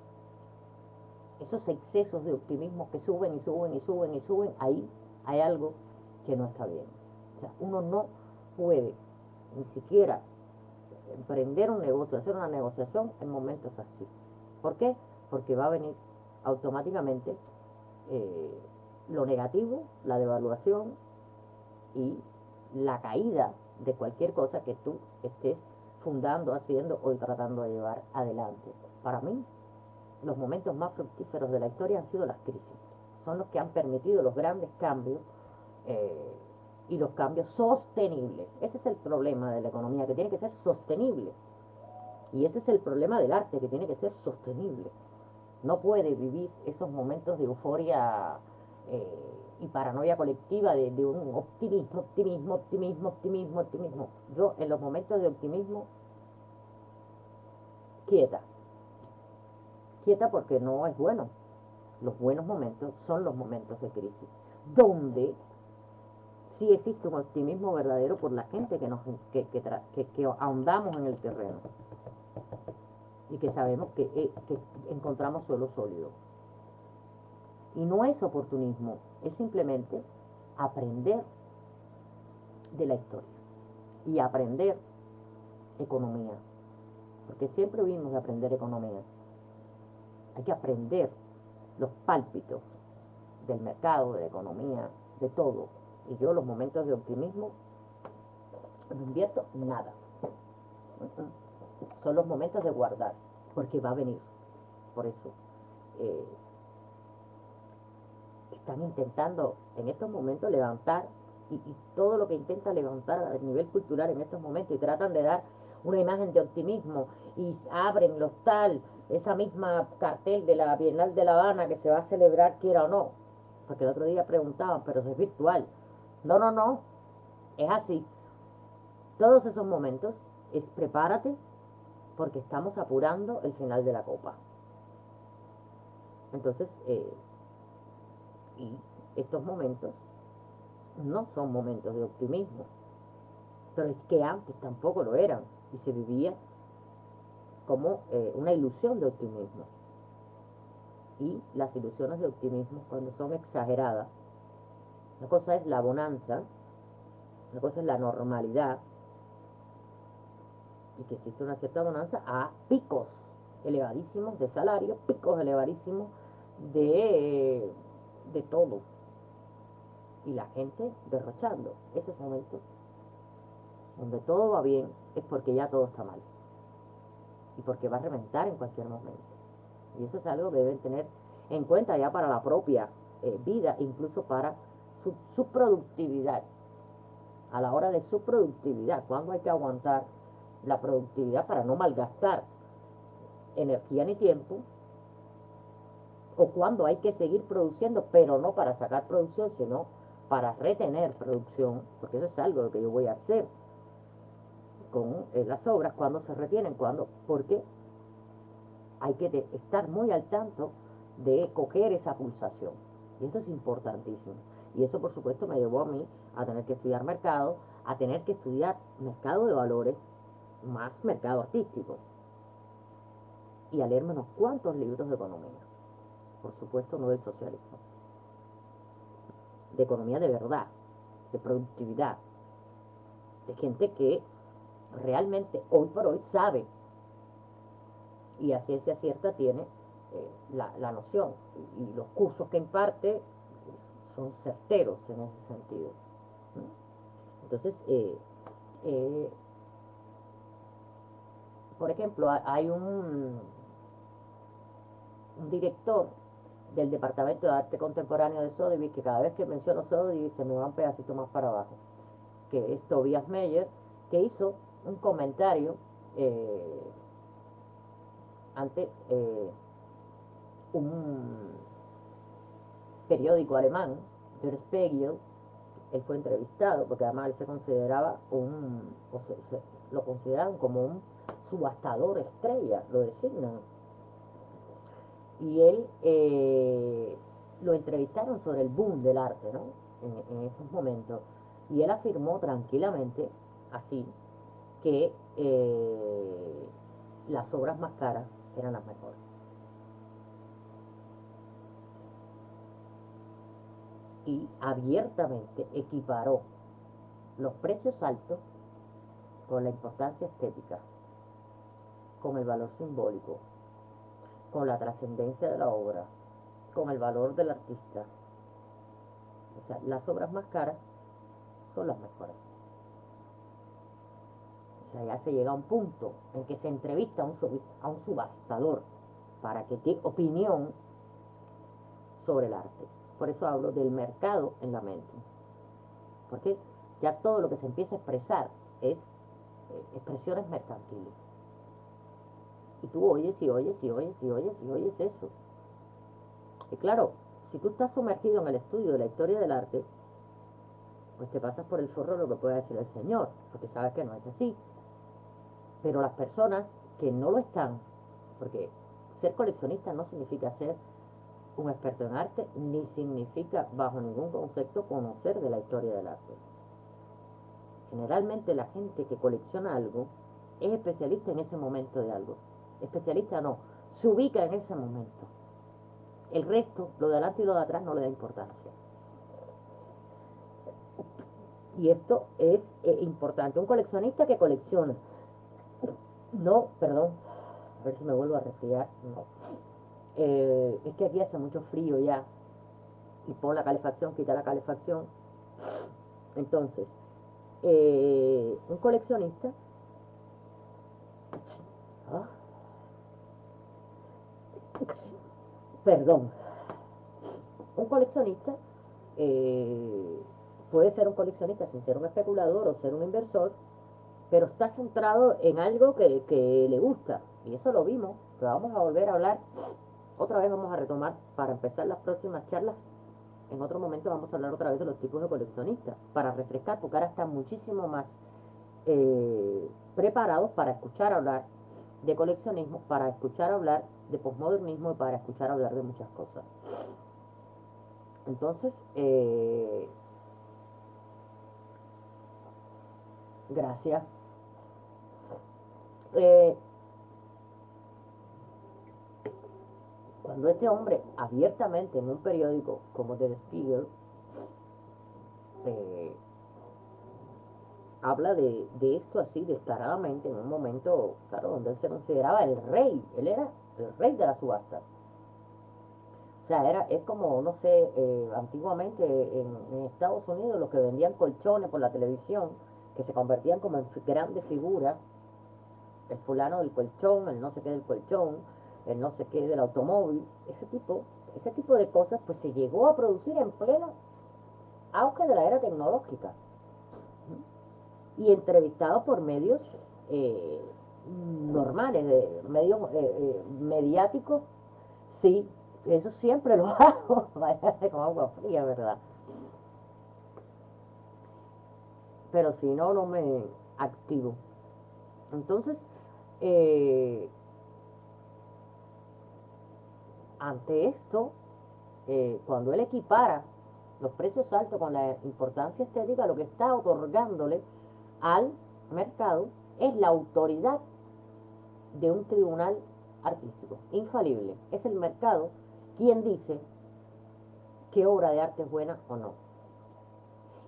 Esos excesos de optimismo que suben y suben y suben y suben, ahí hay algo que no está bien. O sea, uno no puede ni siquiera emprender un negocio, hacer una negociación en momentos así. ¿Por qué? Porque va a venir automáticamente eh, lo negativo, la devaluación y la caída de cualquier cosa que tú estés fundando, haciendo o tratando de llevar adelante. Para mí, los momentos más fructíferos de la historia han sido las crisis. Son los que han permitido los grandes cambios eh, y los cambios sostenibles. Ese es el problema de la economía, que tiene que ser sostenible. Y ese es el problema del arte, que tiene que ser sostenible. No puede vivir esos momentos de euforia y paranoia colectiva de un optimismo, optimismo, optimismo, optimismo, optimismo. Yo en los momentos de optimismo, quieta, quieta porque no es bueno. Los buenos momentos son los momentos de crisis, donde sí existe un optimismo verdadero por la gente que ahondamos en el terreno y que sabemos que encontramos suelo sólido. Y no es oportunismo, es simplemente aprender de la historia y aprender economía, porque siempre vimos de aprender economía. Hay que aprender los pálpitos del mercado, de la economía, de todo. Y yo los momentos de optimismo no invierto nada. Son los momentos de guardar, porque va a venir. Por eso eh, están intentando en estos momentos levantar y todo lo que intenta levantar a nivel cultural en estos momentos y tratan de dar una imagen de optimismo y abren los tal, esa misma cartel de la Bienal de La Habana que se va a celebrar quiera o no, porque el otro día preguntaban, pero eso es virtual. No, no, no, es así. Todos esos momentos es prepárate porque estamos apurando el final de la copa. Entonces, y estos momentos no son momentos de optimismo, pero es que antes tampoco lo eran y se vivía como una ilusión de optimismo. Y las ilusiones de optimismo, cuando son exageradas, una cosa es la bonanza, una cosa es la normalidad, y que existe una cierta bonanza a picos elevadísimos de salario, picos elevadísimos de todo. Y la gente derrochando. Esos momentos donde todo va bien es porque ya todo está mal. Y porque va a reventar en cualquier momento. Y eso es algo que deben tener en cuenta ya para la propia vida, incluso para su productividad. A la hora de su productividad, cuando hay que aguantar la productividad para no malgastar energía ni tiempo, o cuando hay que seguir produciendo, pero no para sacar producción, sino para retener producción, porque eso es algo que yo voy a hacer con las obras, cuando se retienen, porque hay que estar muy al tanto de coger esa pulsación. Y eso es importantísimo. Y eso, por supuesto, me llevó a mí a tener que estudiar mercado, a tener que estudiar mercado de valores, más mercado artístico, y a leerme unos cuantos libros de economía. Por supuesto, no del socialismo. De economía de verdad, de productividad, de gente que realmente hoy por hoy sabe y a ciencia cierta tiene la noción. Y los cursos que imparte son certeros en ese sentido. Entonces, eh, por ejemplo, hay un director del Departamento de Arte Contemporáneo de Sotheby's que cada vez que menciono Sotheby's se me va un pedacito más para abajo, que es Tobias Meyer, que hizo un comentario ante un periódico alemán, Der Spiegel. Él fue entrevistado porque además él se consideraba lo consideraban como un subastador estrella, lo designan. Y él lo entrevistaron sobre el boom del arte, ¿no? en esos momentos, y él afirmó tranquilamente, así, que las obras más caras eran las mejores. Y abiertamente equiparó los precios altos con la importancia estética, con el valor simbólico, con la trascendencia de la obra, con el valor del artista. O sea, las obras más caras son las mejores. O sea, ya se llega a un punto en que se entrevista a un subastador para que dé opinión sobre el arte. Por eso hablo del mercado en la mente. Porque ya todo lo que se empieza a expresar es expresiones mercantiles. Y tú oyes y oyes y oyes y oyes y oyes eso. Y claro, si tú estás sumergido en el estudio de la historia del arte, pues te pasas por el forro lo que pueda decir el Señor, porque sabes que no es así. Pero las personas que no lo están, porque ser coleccionista no significa ser un experto en arte, ni significa bajo ningún concepto conocer de la historia del arte. Generalmente la gente que colecciona algo es especialista en ese momento de algo. Especialista no, se ubica en ese momento. El resto, lo de adelante y lo de atrás, no le da importancia. Y esto es importante. Un coleccionista que colecciona. No, perdón, a ver si me vuelvo a resfriar. No. Es que aquí hace mucho frío ya. Y pon la calefacción, quita la calefacción. Entonces, un coleccionista, ah, perdón, un coleccionista eh, puede ser un coleccionista sin ser un especulador o ser un inversor, pero está centrado en algo que le gusta, y eso lo vimos, pero vamos a volver a hablar, otra vez vamos a retomar para empezar las próximas charlas. En otro momento vamos a hablar otra vez de los tipos de coleccionistas, para refrescar, porque ahora están muchísimo más preparados para escuchar hablar de coleccionismo, para escuchar hablar de posmodernismo y para escuchar hablar de muchas cosas. Entonces, gracias. Eh, Cuando este hombre abiertamente en un periódico como Der Spiegel eh, habla de esto así descaradamente en un momento, claro, donde él se consideraba el rey, él era el rey de las subastas. O sea, es como, no sé, antiguamente en Estados Unidos los que vendían colchones por la televisión, que se convertían como en grandes figuras, el fulano del colchón, el no sé qué del colchón, el no sé qué del automóvil, ese tipo de cosas, pues se llegó a producir en pleno auge de la era tecnológica y entrevistado por medios eh, normales, de medios mediáticos, sí, eso siempre lo hago, vaya con agua fría, ¿verdad? Pero si no, no me activo. Entonces, eh, ante esto, cuando él equipara los precios altos con la importancia estética, lo que está otorgándole al mercado es la autoridad de un tribunal artístico, infalible. Es el mercado quien dice qué obra de arte es buena o no.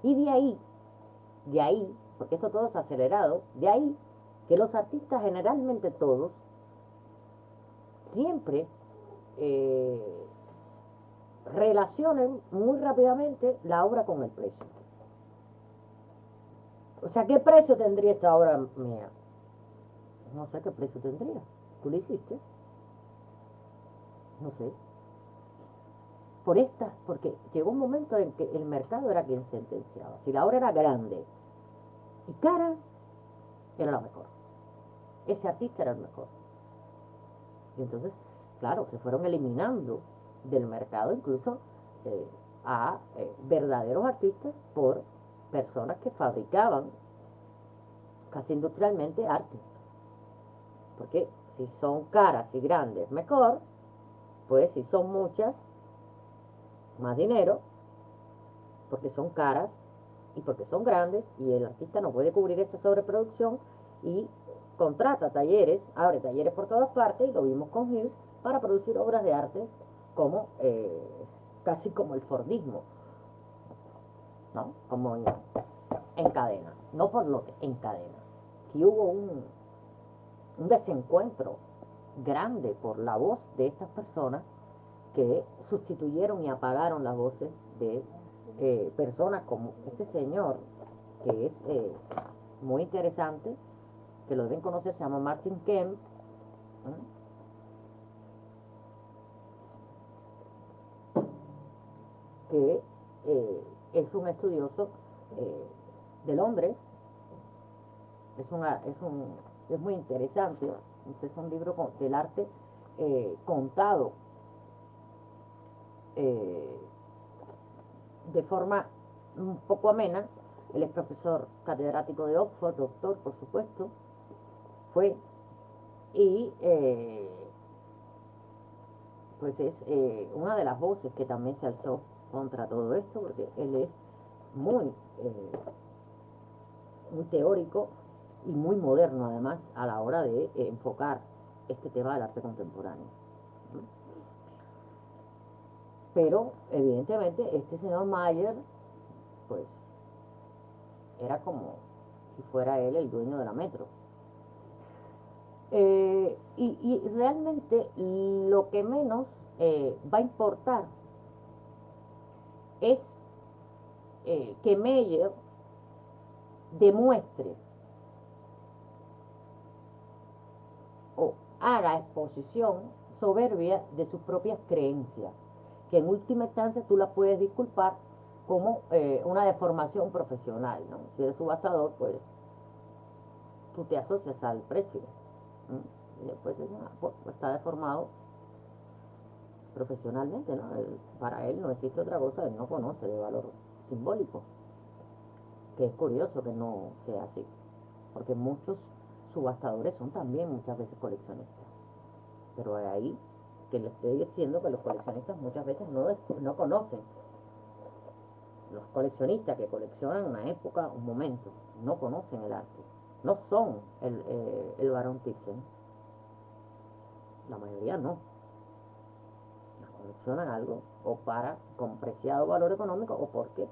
Y de ahí, porque esto todo es acelerado, de ahí que los artistas generalmente todos siempre eh, relacionen muy rápidamente la obra con el precio. O sea, ¿qué precio tendría esta obra mía? No sé qué precio tendría. ¿Tú lo hiciste? No sé. Porque llegó un momento en que el mercado era quien sentenciaba. Si la obra era grande y cara, era la mejor. Ese artista era el mejor. Y entonces, claro, se fueron eliminando del mercado incluso eh, a verdaderos artistas por personas que fabricaban casi industrialmente arte. Porque si son caras y grandes, mejor. Pues si son muchas, más dinero. porque son caras y porque son grandes y el artista no puede cubrir esa sobreproducción y contrata talleres, abre talleres por todas partes, y lo vimos con Hirsch, para producir obras de arte como casi como el Fordismo, ¿no? Como en cadena, no por lote, en cadena. Que hubo un desencuentro grande por la voz de estas personas que sustituyeron y apagaron las voces de personas como este señor, que es muy interesante, que lo deben conocer, se llama Martin Kemp, que es un estudioso de Londres. Es muy interesante. Este es un libro del arte contado de forma un poco amena. Él es profesor catedrático de Oxford, doctor, por supuesto, fue, y pues es una de las voces que también se alzó contra todo esto, porque él es muy, muy teórico y muy moderno además a la hora de enfocar este tema del arte contemporáneo. Pero evidentemente este señor Mayer, pues, era como si fuera él el dueño de la metro. Y realmente lo que menos va a importar es que Mayer demuestre o haga exposición soberbia de sus propias creencias, que en última instancia tú las puedes disculpar como una deformación profesional, ¿no? Si eres subastador, pues tú te asocias al precio, ¿no? Y después pues, está deformado profesionalmente, ¿no? Para él no existe otra cosa, él no conoce de valor simbólico, que es curioso que no sea así, porque muchos subastadores son también muchas veces coleccionistas, pero de ahí que le estoy diciendo que los coleccionistas muchas veces no conocen. Los coleccionistas que coleccionan una época, un momento, no conocen el arte, no son el Barón Thyssen, la mayoría no. Coleccionan algo o con preciado valor económico o porque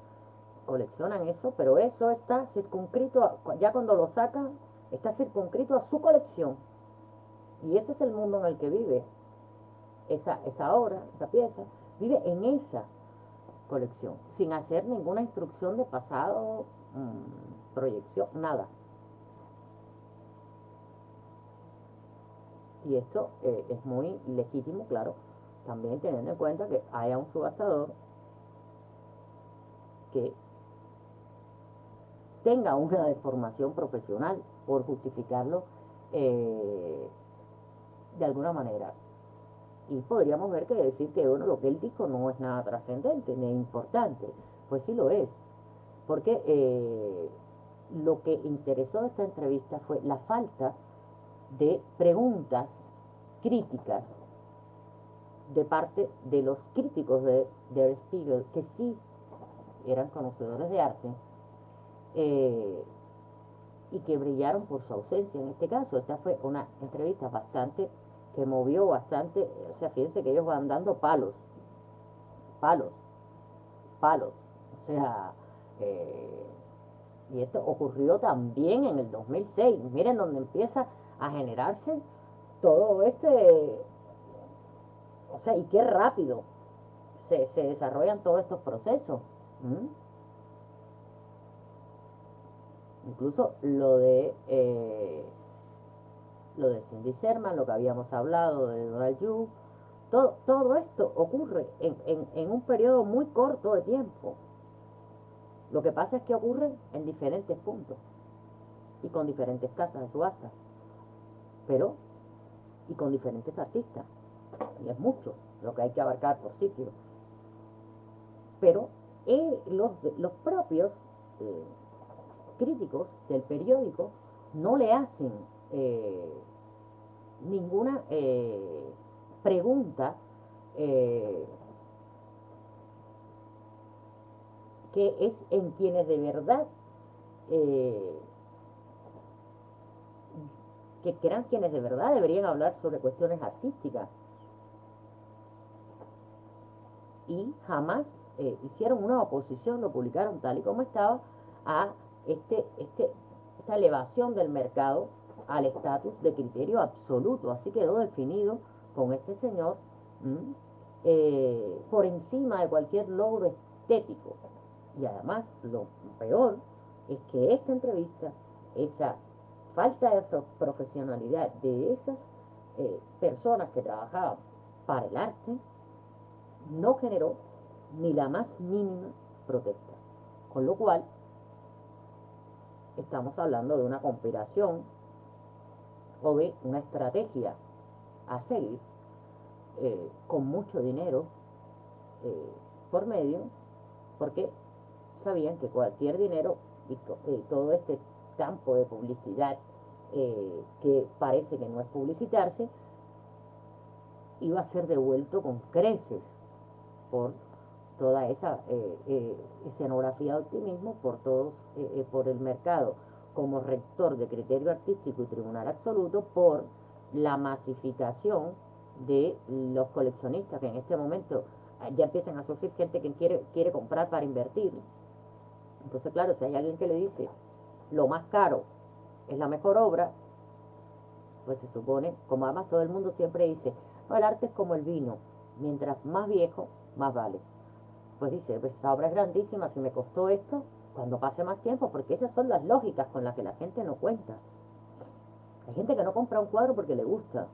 coleccionan eso, pero eso está circunscrito, ya cuando lo sacan, está circunscrito a su colección. Y ese es el mundo en el que vive esa obra, esa pieza, vive en esa colección, sin hacer ninguna instrucción de pasado, proyección, nada. Y esto es muy legítimo, claro, también teniendo en cuenta que haya un subastador que tenga una deformación profesional por justificarlo de alguna manera. Y podríamos ver que decir que bueno, lo que él dijo no es nada trascendente ni importante. Pues sí lo es, porque lo que interesó de esta entrevista fue la falta de preguntas críticas de parte de los críticos de Der Spiegel, que sí eran conocedores de arte, y que brillaron por su ausencia en este caso. Esta fue una entrevista bastante, que movió bastante, o sea, fíjense que ellos van dando palos, palos, palos, o sea, y esto ocurrió también en el 2006, miren donde empieza a generarse todo o sea, y qué rápido se desarrollan todos estos procesos. Incluso lo de Cindy Sherman, lo que habíamos hablado de Donald Yu, todo esto ocurre en un periodo muy corto de tiempo. Lo que pasa es que ocurre en diferentes puntos y con diferentes casas de subasta, pero y con diferentes artistas. Y es mucho lo que hay que abarcar por sitio. Pero los propios críticos del periódico no le hacen ninguna pregunta que es en quienes de verdad, eh, que eran quienes de verdad deberían hablar sobre cuestiones artísticas. Y jamás hicieron una oposición, lo publicaron tal y como estaba, a esta elevación del mercado al estatus de criterio absoluto. Así quedó definido con este señor, por encima de cualquier logro estético. Y además, lo peor es que esta entrevista, esa falta de profesionalidad de esas personas que trabajaban para el arte, no generó ni la más mínima protesta. Con lo cual, estamos hablando de una conspiración o de una estrategia a seguir, con mucho dinero por medio, porque sabían que cualquier dinero y todo este campo de publicidad, que parece que no es publicitarse, iba a ser devuelto con creces por toda esa escenografía de optimismo, por el mercado como rector de criterio artístico y tribunal absoluto, por la masificación de los coleccionistas, que en este momento ya empiezan a surgir gente que quiere comprar para invertir. Entonces, claro, si hay alguien que le dice lo más caro es la mejor obra, pues se supone, como además todo el mundo siempre dice, no, el arte es como el vino, mientras más viejo, más vale. Pues dice, pues esta obra es grandísima, si me costó esto, cuando pase más tiempo, porque esas son las lógicas con las que la gente no cuenta. Hay gente que no compra un cuadro porque le gusta.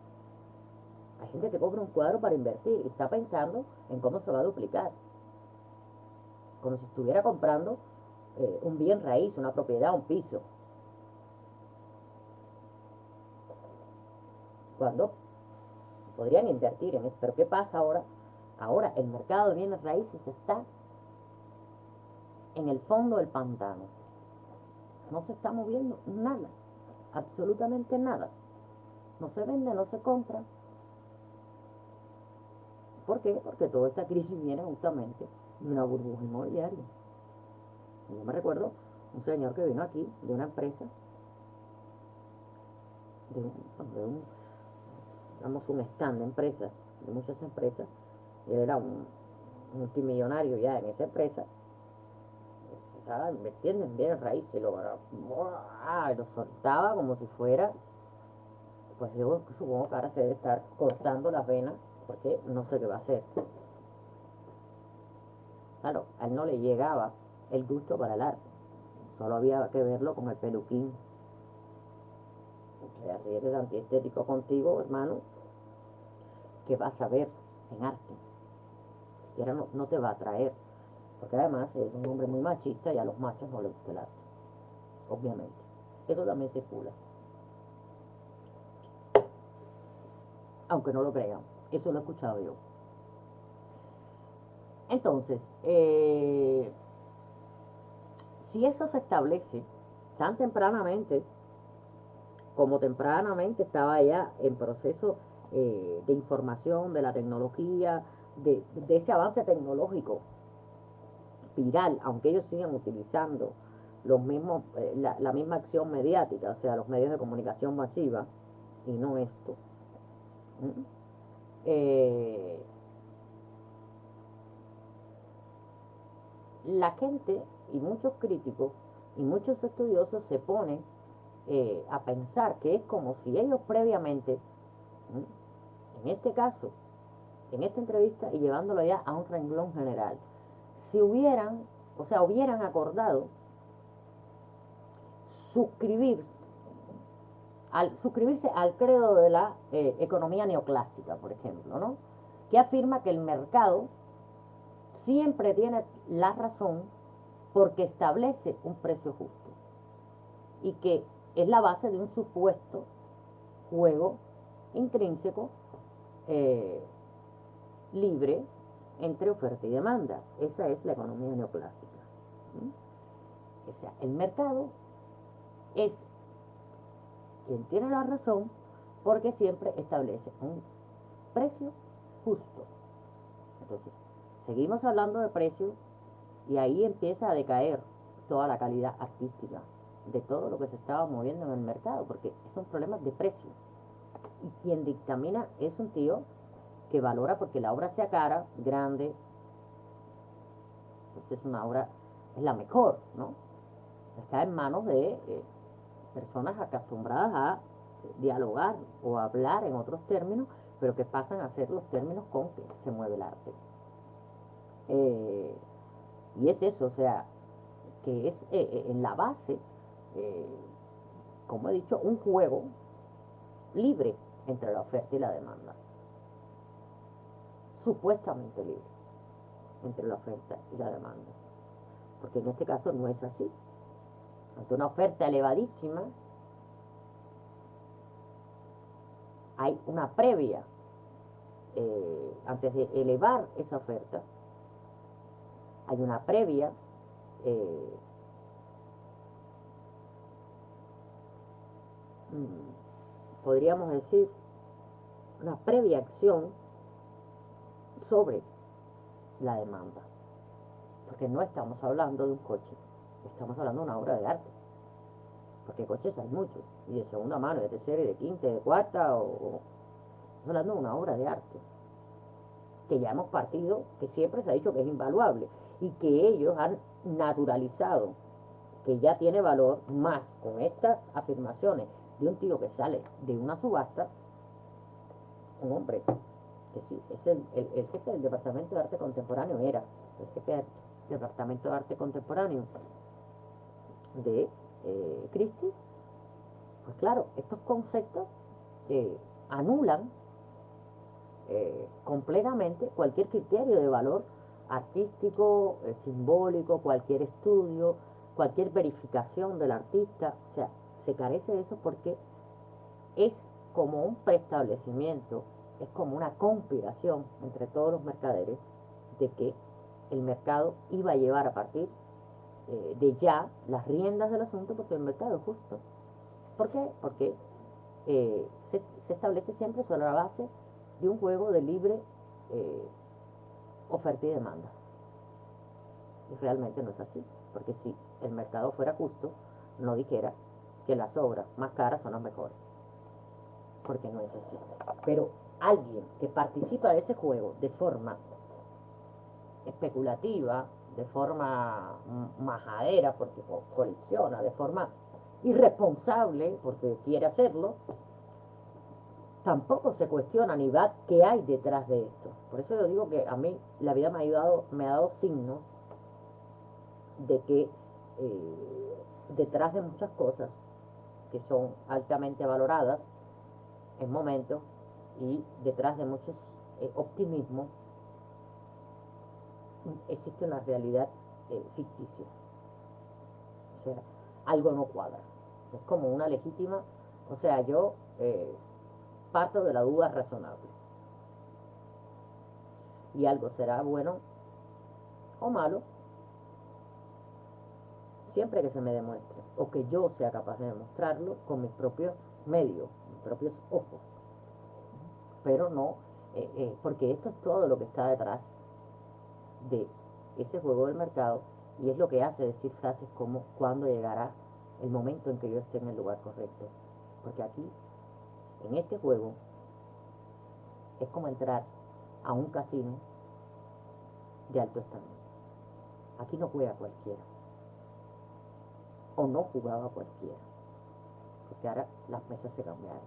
Hay gente que compra un cuadro para invertir y está pensando en cómo se va a duplicar. Como si estuviera comprando un bien raíz, una propiedad, un piso. Cuando podrían invertir en eso. Pero ¿qué pasa ahora? Ahora el mercado de bienes raíces está en el fondo del pantano. No se está moviendo nada, absolutamente nada. No se vende, no se compra. ¿Por qué? Porque toda esta crisis viene justamente de una burbuja inmobiliaria. Yo me recuerdo un señor que vino aquí de una empresa, digamos, un stand de empresas, de muchas empresas. Él era un multimillonario ya en esa empresa. Estaba invirtiendo en bienes raíces, lo soltaba como si fuera, pues yo supongo que ahora se debe estar cortando las venas, porque no sé qué va a hacer. Claro, a él no le llegaba el gusto para el arte, solo había que verlo con el peluquín. O sea, si eres antiestético contigo, hermano, ¿qué vas a ver en arte? Siquiera no te va a atraer, porque además es un hombre muy machista y a los machos no les gusta el arte, obviamente. Eso también circula, aunque no lo crean, eso lo he escuchado yo. Entonces, si eso se establece tan tempranamente, como tempranamente estaba ya en proceso de información de la tecnología, de ese avance tecnológico viral, aunque ellos sigan utilizando los mismos, la misma acción mediática, o sea, los medios de comunicación masiva, y no esto. La gente y muchos críticos y muchos estudiosos se ponen a pensar que es como si ellos previamente, en este caso, en esta entrevista y llevándolo ya a un renglón general, si hubieran acordado suscribirse al credo de la economía neoclásica, por ejemplo, ¿no? Que afirma que el mercado siempre tiene la razón porque establece un precio justo y que es la base de un supuesto juego intrínseco, libre, entre oferta y demanda. Esa es la economía neoclásica. O sea, el mercado es quien tiene la razón porque siempre establece un precio justo. Entonces, seguimos hablando de precios Y ahí empieza a decaer toda la calidad artística de todo lo que se estaba moviendo en el mercado, porque son problemas de precio. Y quien dictamina es un tío que valora porque la obra sea cara, grande, entonces una obra es la mejor, ¿no? Está en manos de personas acostumbradas a dialogar o a hablar en otros términos, pero que pasan a ser los términos con que se mueve el arte. Y es eso, o sea, que es en la base, eh, como he dicho, un juego libre entre la oferta y la demanda. Supuestamente libre entre la oferta y la demanda. Porque en este caso no es así. Ante una oferta elevadísima, hay una previa. Antes de elevar esa oferta, hay una previa podríamos decir, una previa acción sobre la demanda. Porque no estamos hablando de un coche, estamos hablando de una obra de arte. Porque coches hay muchos, y de segunda mano, de tercera, de quinta, de cuarta, estamos hablando de una obra de arte. Que ya hemos partido, que siempre se ha dicho que es invaluable, y que ellos han naturalizado, que ya tiene valor, más con estas afirmaciones de un tío que sale de una subasta, un hombre que sí, es el jefe del Departamento de Arte Contemporáneo, era el jefe del Departamento de Arte Contemporáneo de Christie. Pues claro, estos conceptos anulan completamente cualquier criterio de valor artístico, simbólico, cualquier estudio, cualquier verificación del artista. O sea, se carece de eso porque es como un preestablecimiento, es como una conspiración entre todos los mercaderes de que el mercado iba a llevar a partir de ya las riendas del asunto, porque el mercado es justo. ¿Por qué? Porque se establece siempre sobre la base de un juego de libre oferta y demanda. Y realmente no es así, porque si el mercado fuera justo, no dijera que las obras más caras son las mejores, porque no es así. Pero alguien que participa de ese juego de forma especulativa, de forma majadera, porque colecciona, de forma irresponsable, porque quiere hacerlo, tampoco se cuestiona ni va qué hay detrás de esto. Por eso yo digo que a mí la vida me ha dado signos de que detrás de muchas cosas que son altamente valoradas en momentos y detrás de muchos optimismos existe una realidad ficticia. O sea, algo no cuadra. Es como una legítima, o sea, yo parto de la duda razonable. Y algo será bueno o malo siempre que se me demuestre, o que yo sea capaz de demostrarlo con mis propios medios, mis propios ojos. Pero no, porque esto es todo lo que está detrás de ese juego del mercado, y es lo que hace decir frases como cuándo llegará el momento en que yo esté en el lugar correcto. Porque aquí, en este juego, es como entrar a un casino de alto estándar. Aquí no juega cualquiera, o no jugaba cualquiera, porque ahora las mesas se cambiaron,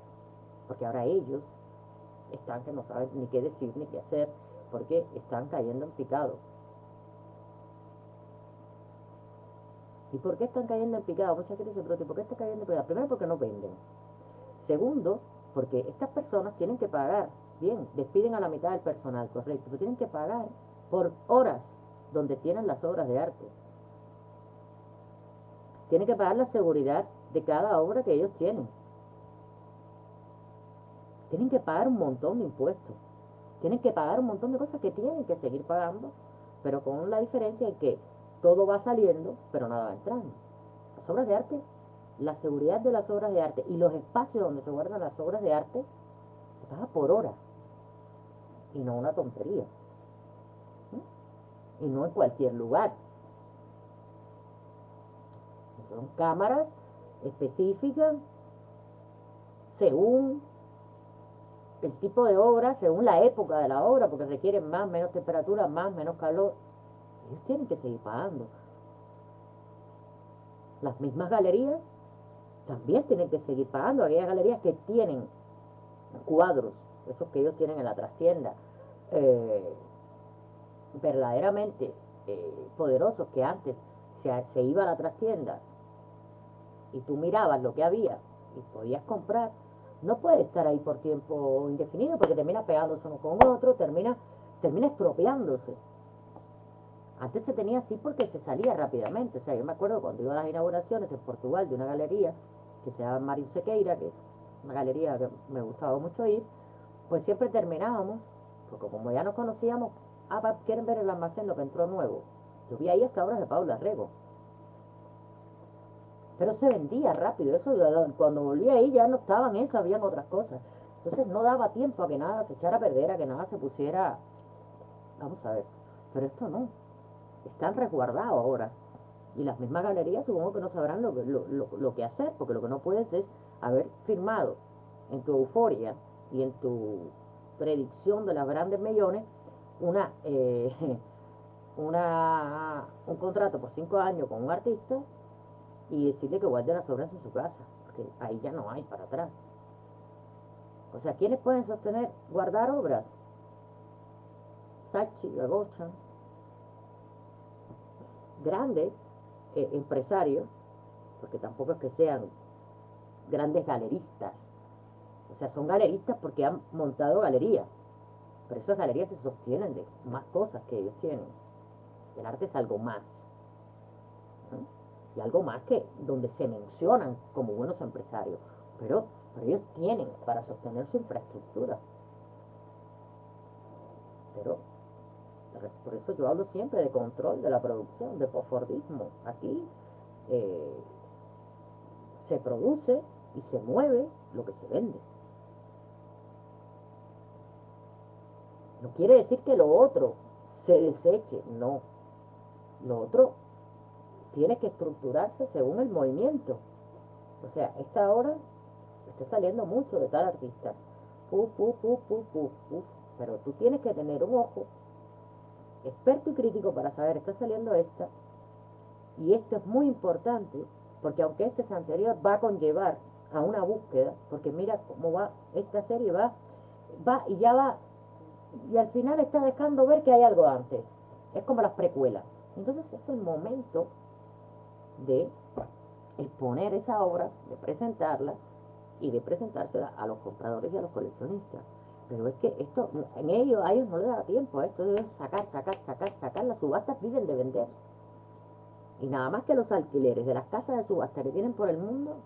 porque ahora ellos están que no saben ni qué decir ni qué hacer, porque están cayendo en picado. ¿Y por qué están cayendo en picado? Mucha gente dice, pero ¿por qué están cayendo en picado? Primero, porque no venden. Segundo, porque estas personas tienen que pagar. Bien, despiden a la mitad del personal, correcto, pero tienen que pagar por horas donde tienen las obras de arte. Tienen que pagar la seguridad de cada obra que ellos tienen. Tienen que pagar un montón de impuestos. Tienen que pagar un montón de cosas que tienen que seguir pagando, pero con la diferencia de que todo va saliendo, pero nada va entrando. Las obras de arte, la seguridad de las obras de arte y los espacios donde se guardan las obras de arte, se paga por hora. Y no una tontería. ¿Sí? Y no en cualquier lugar. Son cámaras específicas según el tipo de obra, según la época de la obra, porque requieren más, menos temperatura, más, menos calor. Ellos tienen que seguir pagando. Las mismas galerías también tienen que seguir pagando. Aquellas galerías que tienen cuadros, esos que ellos tienen en la trastienda, eh, verdaderamente poderosos, que antes se iba a la trastienda y tú mirabas lo que había y podías comprar, no puede estar ahí por tiempo indefinido porque termina pegándose uno con otro, termina estropeándose. Antes se tenía así porque se salía rápidamente. O sea, yo me acuerdo cuando iba a las inauguraciones en Portugal de una galería que se llama Mario Sequeira, que es una galería que me gustaba mucho ir, pues siempre terminábamos, porque como ya nos conocíamos, quieren ver el almacén, lo que entró nuevo. Yo vi ahí hasta obras de Paula Rego. Pero se vendía rápido, eso cuando volví ahí ya no estaban eso, habían otras cosas. Entonces no daba tiempo a que nada se echara a perder, a que nada se pusiera, vamos a ver, pero esto no, están resguardados ahora. Y las mismas galerías supongo que no sabrán lo que hacer, porque lo que no puedes es haber firmado en tu euforia y en tu predicción de los grandes millones una, un contrato por 5 años con un artista y decirle que guarde las obras en su casa, porque ahí ya no hay para atrás. O sea, ¿quiénes pueden sostener guardar obras? Sachi, Gagosha, grandes empresarios, porque tampoco es que sean grandes galeristas. O sea, son galeristas porque han montado galerías, pero esas galerías se sostienen de más cosas que ellos tienen. El arte es algo más, ¿no? Y algo más que donde se mencionan como buenos empresarios, pero ellos tienen para sostener su infraestructura. Pero por eso yo hablo siempre de control de la producción, de posfordismo. Aquí eh, se produce y se mueve lo que se vende. No quiere decir que lo otro se deseche, no. Lo otro tiene que estructurarse según el movimiento. O sea, esta obra está saliendo mucho de tal artista. Pero tú tienes que tener un ojo experto y crítico para saber, está saliendo esta, y esto es muy importante, porque aunque este es anterior, va a conllevar a una búsqueda, porque mira cómo va esta serie, va y ya va, y al final está dejando ver que hay algo antes. Es como las precuelas. Entonces es el momento de exponer esa obra, de presentarla y de presentársela a los compradores y a los coleccionistas. Pero es que esto, a ellos no les da tiempo, esto debe sacar, las subastas viven de vender. Y nada más que los alquileres de las casas de subasta que tienen por el mundo,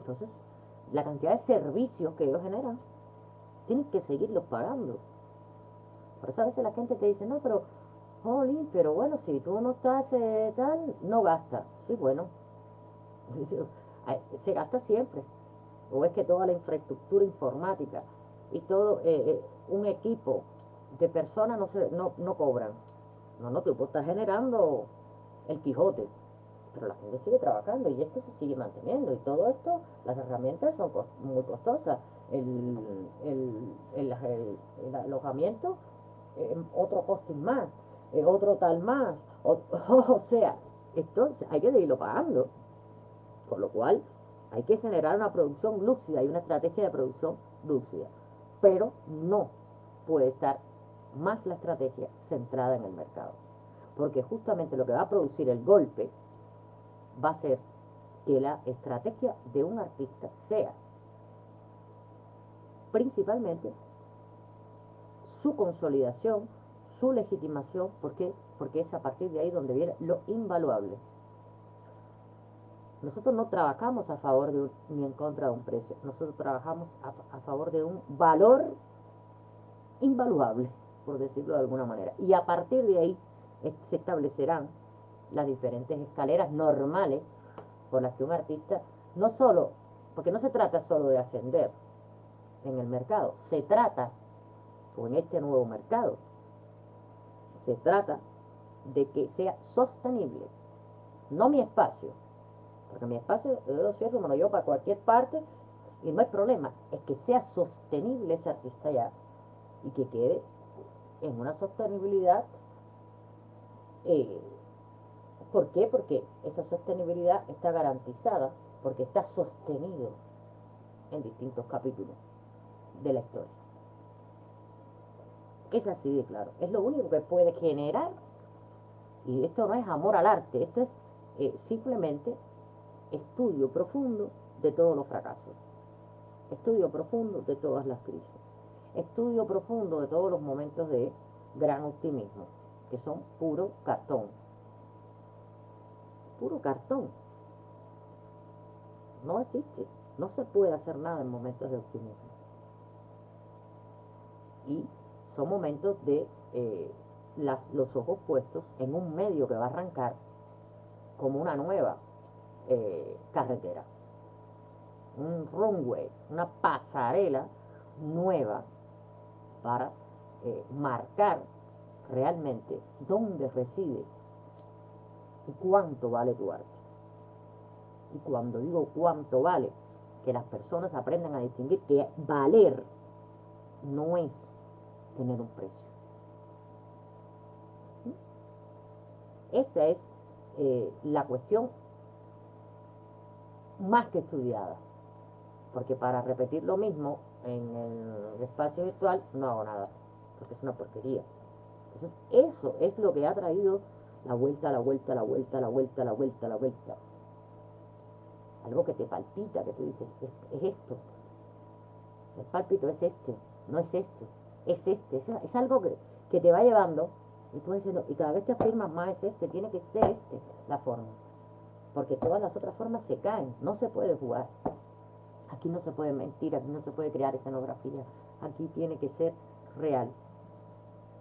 entonces la cantidad de servicios que ellos generan, tienen que seguirlos pagando. Por eso a veces la gente te dice, no, pero, jolín, pero bueno, si tú no estás tal, no gastas. Sí, bueno, se gasta siempre. O es que toda la infraestructura informática y todo un equipo de personas no cobran. No, tú estás generando el Quijote, pero la gente sigue trabajando y esto se sigue manteniendo. Y todo esto, las herramientas son muy costosas. El alojamiento, otro hosting más, otro tal más. O sea, esto hay que seguirlo pagando. Con lo cual, hay que generar una producción lúcida y una estrategia de producción lúcida. Pero no puede estar más la estrategia centrada en el mercado. Porque justamente lo que va a producir el golpe va a ser que la estrategia de un artista sea principalmente su consolidación, su legitimación, porque es a partir de ahí donde viene lo invaluable. Nosotros no trabajamos a favor de ni en contra de un precio, nosotros trabajamos a favor de un valor invaluable, por decirlo de alguna manera. Y a partir de ahí se establecerán las diferentes escaleras normales por las que un artista, no solo, porque no se trata solo de ascender en el mercado, se trata, o en este nuevo mercado, Se trata de que sea sostenible, no mi espacio, porque mi espacio yo lo cierro, me lo llevo para cualquier parte y no hay problema, es que sea sostenible ese artista ya y que quede en una sostenibilidad. eh, ¿Por qué? Porque esa sostenibilidad está garantizada, porque está sostenido en distintos capítulos de la historia. Es así de claro, es lo único que puede generar, y esto no es amor al arte, esto es simplemente estudio profundo de todos los fracasos, estudio profundo de todas las crisis, estudio profundo de todos los momentos de gran optimismo, que son puro cartón, no existe, no se puede hacer nada en momentos de optimismo. Y son momentos de los ojos puestos en un medio que va a arrancar como una nueva carretera, un runway, una pasarela nueva para marcar realmente dónde reside y cuánto vale tu arte. Y cuando digo cuánto vale, que las personas aprendan a distinguir que valer no es tener un precio. Esa es la cuestión más que estudiada, porque para repetir lo mismo en el espacio virtual no hago nada, porque es una porquería. Entonces eso es lo que ha traído la vuelta, la vuelta, la vuelta, la vuelta, la vuelta, la vuelta. Algo que te palpita, que tú dices, es esto. El pálpito es este, no es este, es este. Es algo que te va llevando y tú vas diciendo, y cada vez te afirmas más, es este, tiene que ser este la forma. Porque todas las otras formas se caen, no se puede jugar. Aquí no se puede mentir, aquí no se puede crear escenografía, aquí tiene que ser real.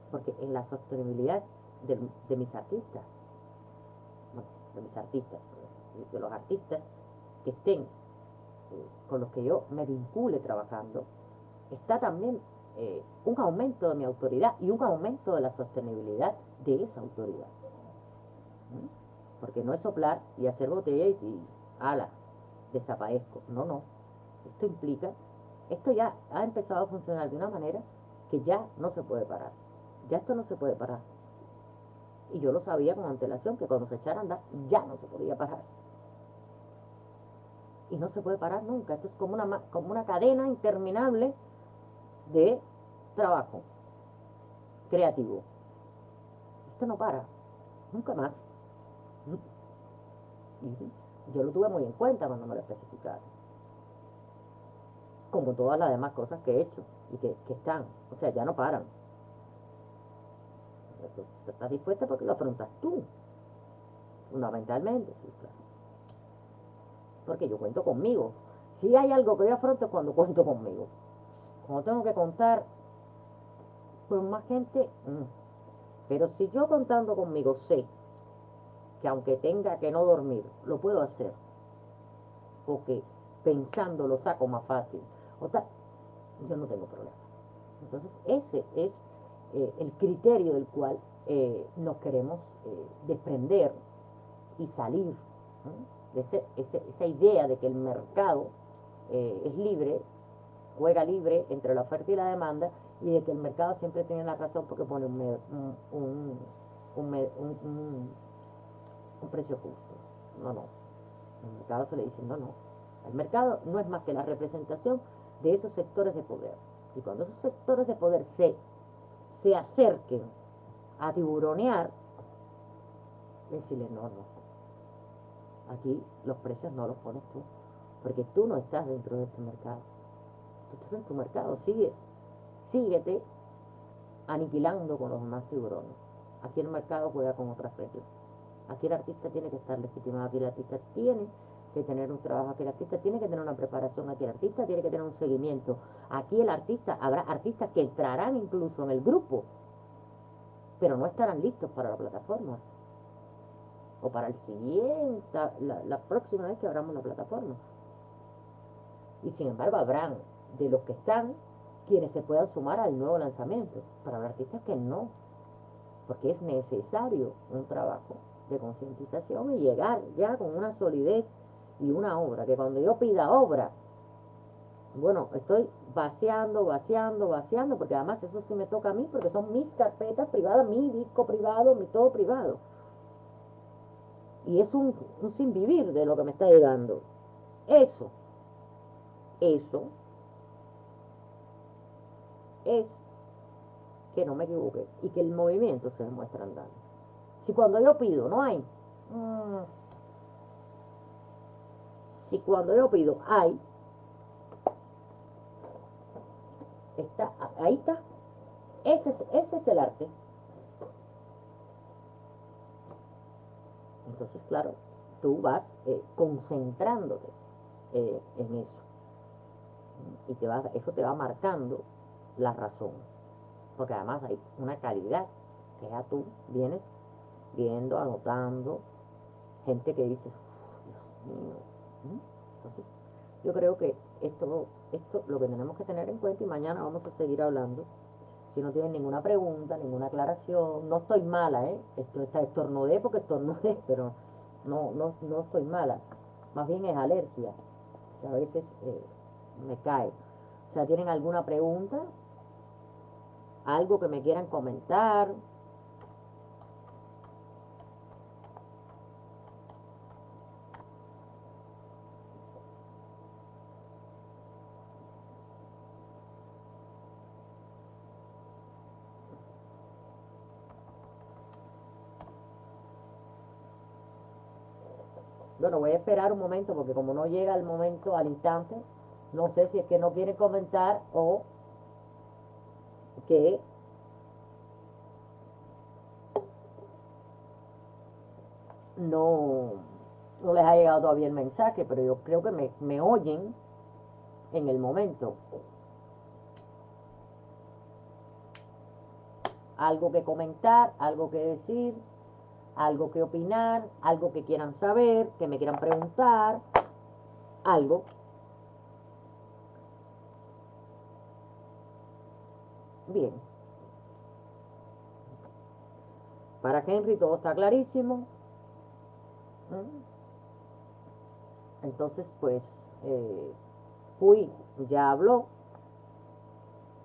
Porque en la sostenibilidad de mis artistas, bueno, de mis artistas, de los artistas que estén con los que yo me vincule trabajando, está también un aumento de mi autoridad y un aumento de la sostenibilidad de esa autoridad. ¿Mm? Porque no es soplar y hacer botella y ala, desaparezco. No, no. Esto implica, esto ya ha empezado a funcionar de una manera que ya no se puede parar. Ya esto no se puede parar. Y yo lo sabía con antelación que cuando se echara a andar ya no se podía parar. Y no se puede parar nunca. Esto es como una cadena interminable de trabajo creativo. Esto no para, nunca más. Y yo lo tuve muy en cuenta cuando me lo especificaron. Como todas las demás cosas que he hecho y que están. O sea, ya no paran. Tú estás dispuesta porque lo afrontas tú. Fundamentalmente, sí, claro. Porque yo cuento conmigo. Si hay algo que yo afronto es cuando cuento conmigo. Cuando tengo que contar con más gente, pero si yo contando conmigo sé que aunque tenga que no dormir, lo puedo hacer, o que pensando lo saco más fácil, o tal, yo no tengo problema. Entonces ese es el criterio del cual nos queremos desprender y salir, ¿no? Esa idea de que el mercado es libre, juega libre entre la oferta y la demanda, y de que el mercado siempre tiene la razón porque pone un precio justo. No, no. El mercado se le dice no, no. El mercado no es más que la representación de esos sectores de poder. Y cuando esos sectores de poder se acerquen a tiburonear, decirle no, no. Aquí los precios no los pones tú, porque tú no estás dentro de este mercado. Tú estás en tu mercado, síguete aniquilando con los demás tiburones. Aquí el mercado juega con otras reglas. Aquí el artista tiene que estar legitimado, aquí el artista tiene que tener un trabajo, aquí el artista tiene que tener una preparación, aquí el artista tiene que tener un seguimiento. Aquí el artista, habrá artistas que entrarán incluso en el grupo, pero no estarán listos para la plataforma. O para el siguiente, la próxima vez que abramos la plataforma. Y sin embargo habrán de los que están quienes se puedan sumar al nuevo lanzamiento, para los artistas que no. porque es necesario un trabajo de concientización y llegar ya con una solidez y una obra, que cuando yo pida obra, bueno, estoy vaciando, porque además eso sí me toca a mí, porque son mis carpetas privadas, mi disco privado, mi todo privado. Y es un sin vivir de lo que me está llegando. Eso es que no me equivoqué y que el movimiento se demuestra andando. Si cuando yo pido no hay, si cuando yo pido hay, está, ahí está. Ese es el arte. Entonces, claro, tú vas concentrándote en eso. Y eso te va marcando la razón. Porque además hay una calidad que ya tú vienes viendo, anotando, gente que dices, Dios mío. Entonces, yo creo que esto lo que tenemos que tener en cuenta, y mañana vamos a seguir hablando. Si no tienen ninguna pregunta, ninguna aclaración, no estoy mala, estornudé porque estornudé, pero no estoy mala. Más bien es alergia, que a veces me cae. O sea, ¿tienen alguna pregunta? ¿Algo que me quieran comentar? Bueno, voy a esperar un momento porque como no llega el momento al instante, no sé si es que no quiere comentar o que no, no les ha llegado todavía el mensaje, pero yo creo que me oyen en el momento. Algo que comentar, algo que decir, algo que opinar, algo que quieran saber, que me quieran preguntar, algo. Bien. Para Henry todo está clarísimo. Entonces, pues, Puy ya habló.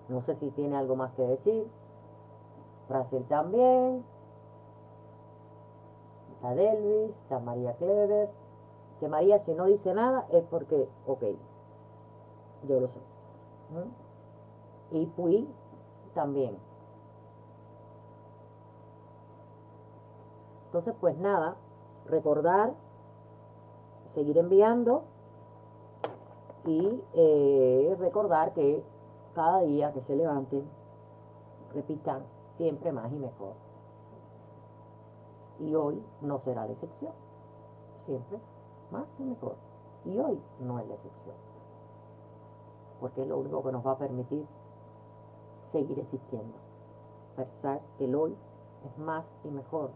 No sé si tiene algo más que decir. Brasil también. Está Delvis, está María Clever. Que María, si no dice nada, es porque, ok, yo lo sé. Y Puy también. Entonces, pues nada, recordar, seguir enviando y recordar que cada día que se levanten, repitan siempre más y mejor. Y hoy no será la excepción. Siempre más y mejor. Y hoy no es la excepción. Porque es lo único que nos va a permitir seguir existiendo. Pensar que el hoy es más y mejor.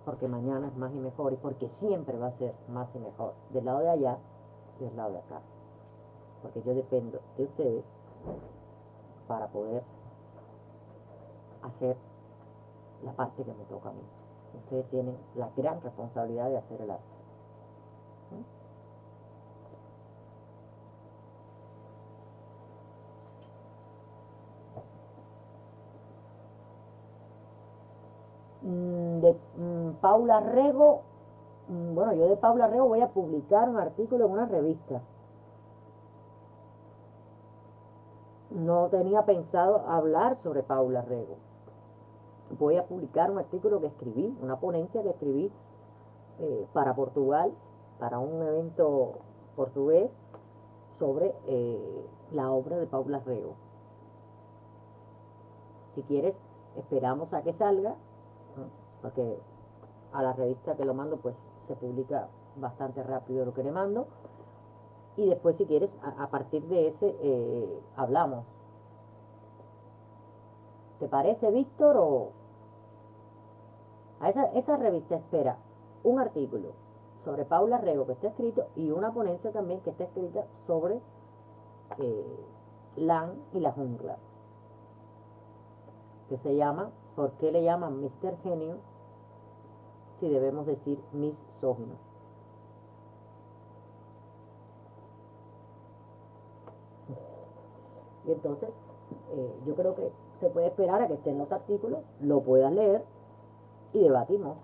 Porque mañana es más y mejor. Y porque siempre va a ser más y mejor. Del lado de allá y del lado de acá. Porque yo dependo de ustedes para poder hacer la parte que me toca a mí. Ustedes tienen la gran responsabilidad de hacer el arte. De Paula Rego, bueno, yo de Paula Rego voy a publicar un artículo en una revista. No tenía pensado hablar sobre Paula Rego. Voy a publicar un artículo que escribí, una ponencia que escribí para Portugal, para un evento portugués, sobre la obra de Paula Rego. Si quieres, esperamos a que salga, porque a la revista que lo mando, pues se publica bastante rápido lo que le mando. Y después, si quieres, a partir de ese hablamos. ¿Te parece, Víctor? O a esa revista espera un artículo sobre Paula Rego que está escrito y una ponencia también que está escrita sobre Lan y la jungla, que se llama ¿Por qué le llaman Mr. Genio si debemos decir misógino? Y entonces, yo creo que se puede esperar a que estén los artículos, lo puedas leer y debatimos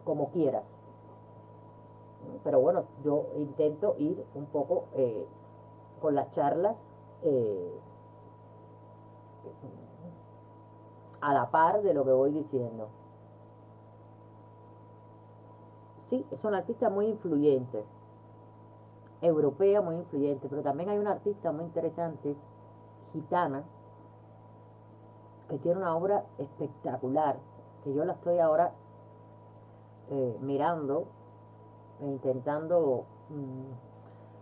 como quieras. Pero bueno, yo intento ir un poco con las charlas eh, a la par de lo que voy diciendo. Sí, es una artista muy influyente, europea muy influyente, pero también hay una artista muy interesante, gitana, que tiene una obra espectacular, que yo la estoy ahora mirando e intentando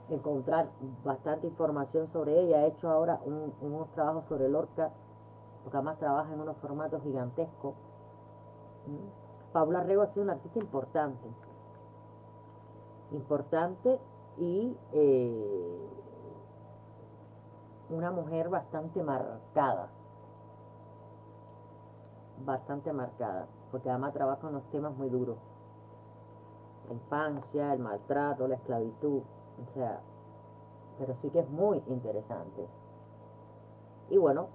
encontrar bastante información sobre ella. He hecho ahora unos trabajos sobre Lorca, porque además trabaja en unos formatos gigantescos. Paula Rego ha sido una artista importante y una mujer bastante marcada, porque además trabaja en unos temas muy duros. La infancia, el maltrato, la esclavitud, o sea, pero sí que es muy interesante. Y bueno,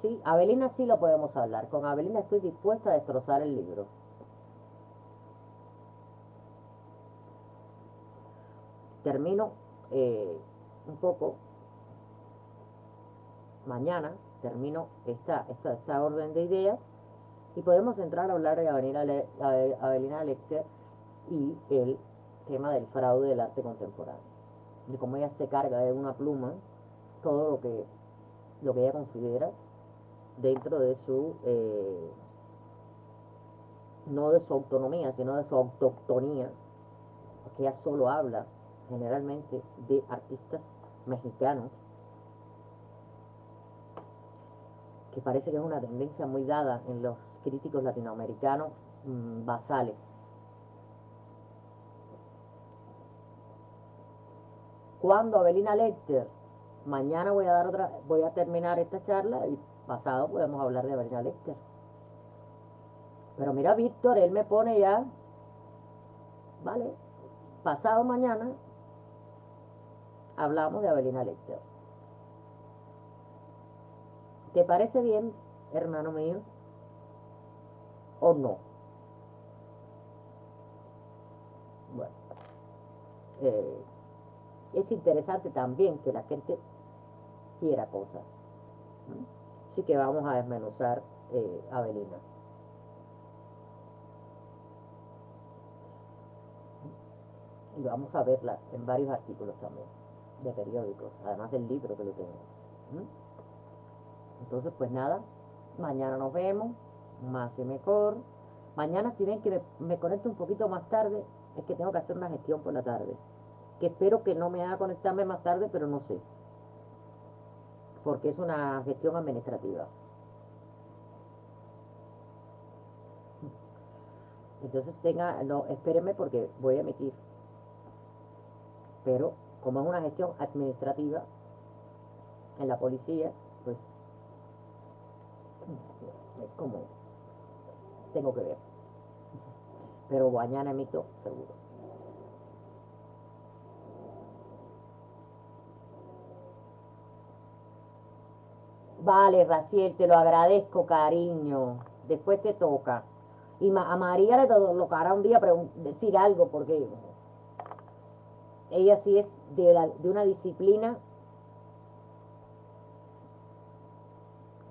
sí, Avelina sí lo podemos hablar. Con Avelina estoy dispuesta a destrozar el libro. Termino un poco, mañana termino esta orden de ideas y podemos entrar a hablar de Avelina Lecter y el tema del fraude del arte contemporáneo. De cómo ella se carga de una pluma todo lo que ella considera dentro de su, no de su autonomía, sino de su autoctonía, porque ella solo habla generalmente de artistas mexicanos, que parece que es una tendencia muy dada en los críticos latinoamericanos basales. Cuando Avelina Lecter, mañana voy a terminar esta charla y pasado podemos hablar de Avelina Lecter. Pero mira, Víctor, él me pone ya, ¿vale? Pasado mañana hablamos de Avelina Lecter. ¿Te parece bien, hermano mío? ¿O no? Bueno, eh, es interesante también que la gente quiera cosas. Así que vamos a desmenuzar Avelina. Y vamos a verla en varios artículos también, de periódicos, además del libro que lo tengo. Entonces, pues nada, mañana nos vemos, más y mejor. Mañana si ven que me conecto un poquito más tarde, es que tengo que hacer una gestión por la tarde. Que espero que no me haga conectarme más tarde, pero no sé. Porque es una gestión administrativa. Entonces no, espérenme porque voy a emitir. Pero como es una gestión administrativa en la policía, pues es como tengo que ver. Pero mañana emito seguro. Vale, Raciel, te lo agradezco, cariño. Después te toca. Y a María le tocará un día decir algo, porque ella sí es de una disciplina.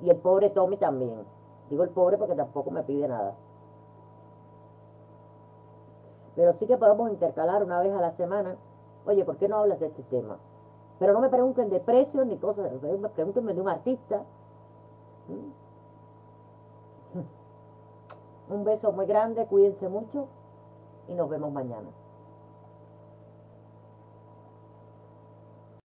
Y el pobre Tommy también. Digo el pobre porque tampoco me pide nada. Pero sí que podemos intercalar una vez a la semana. Oye, ¿por qué no hablas de este tema? Pero no me pregunten de precios ni cosas. Pregúntenme de un artista. Un beso muy grande, cuídense mucho y nos vemos mañana.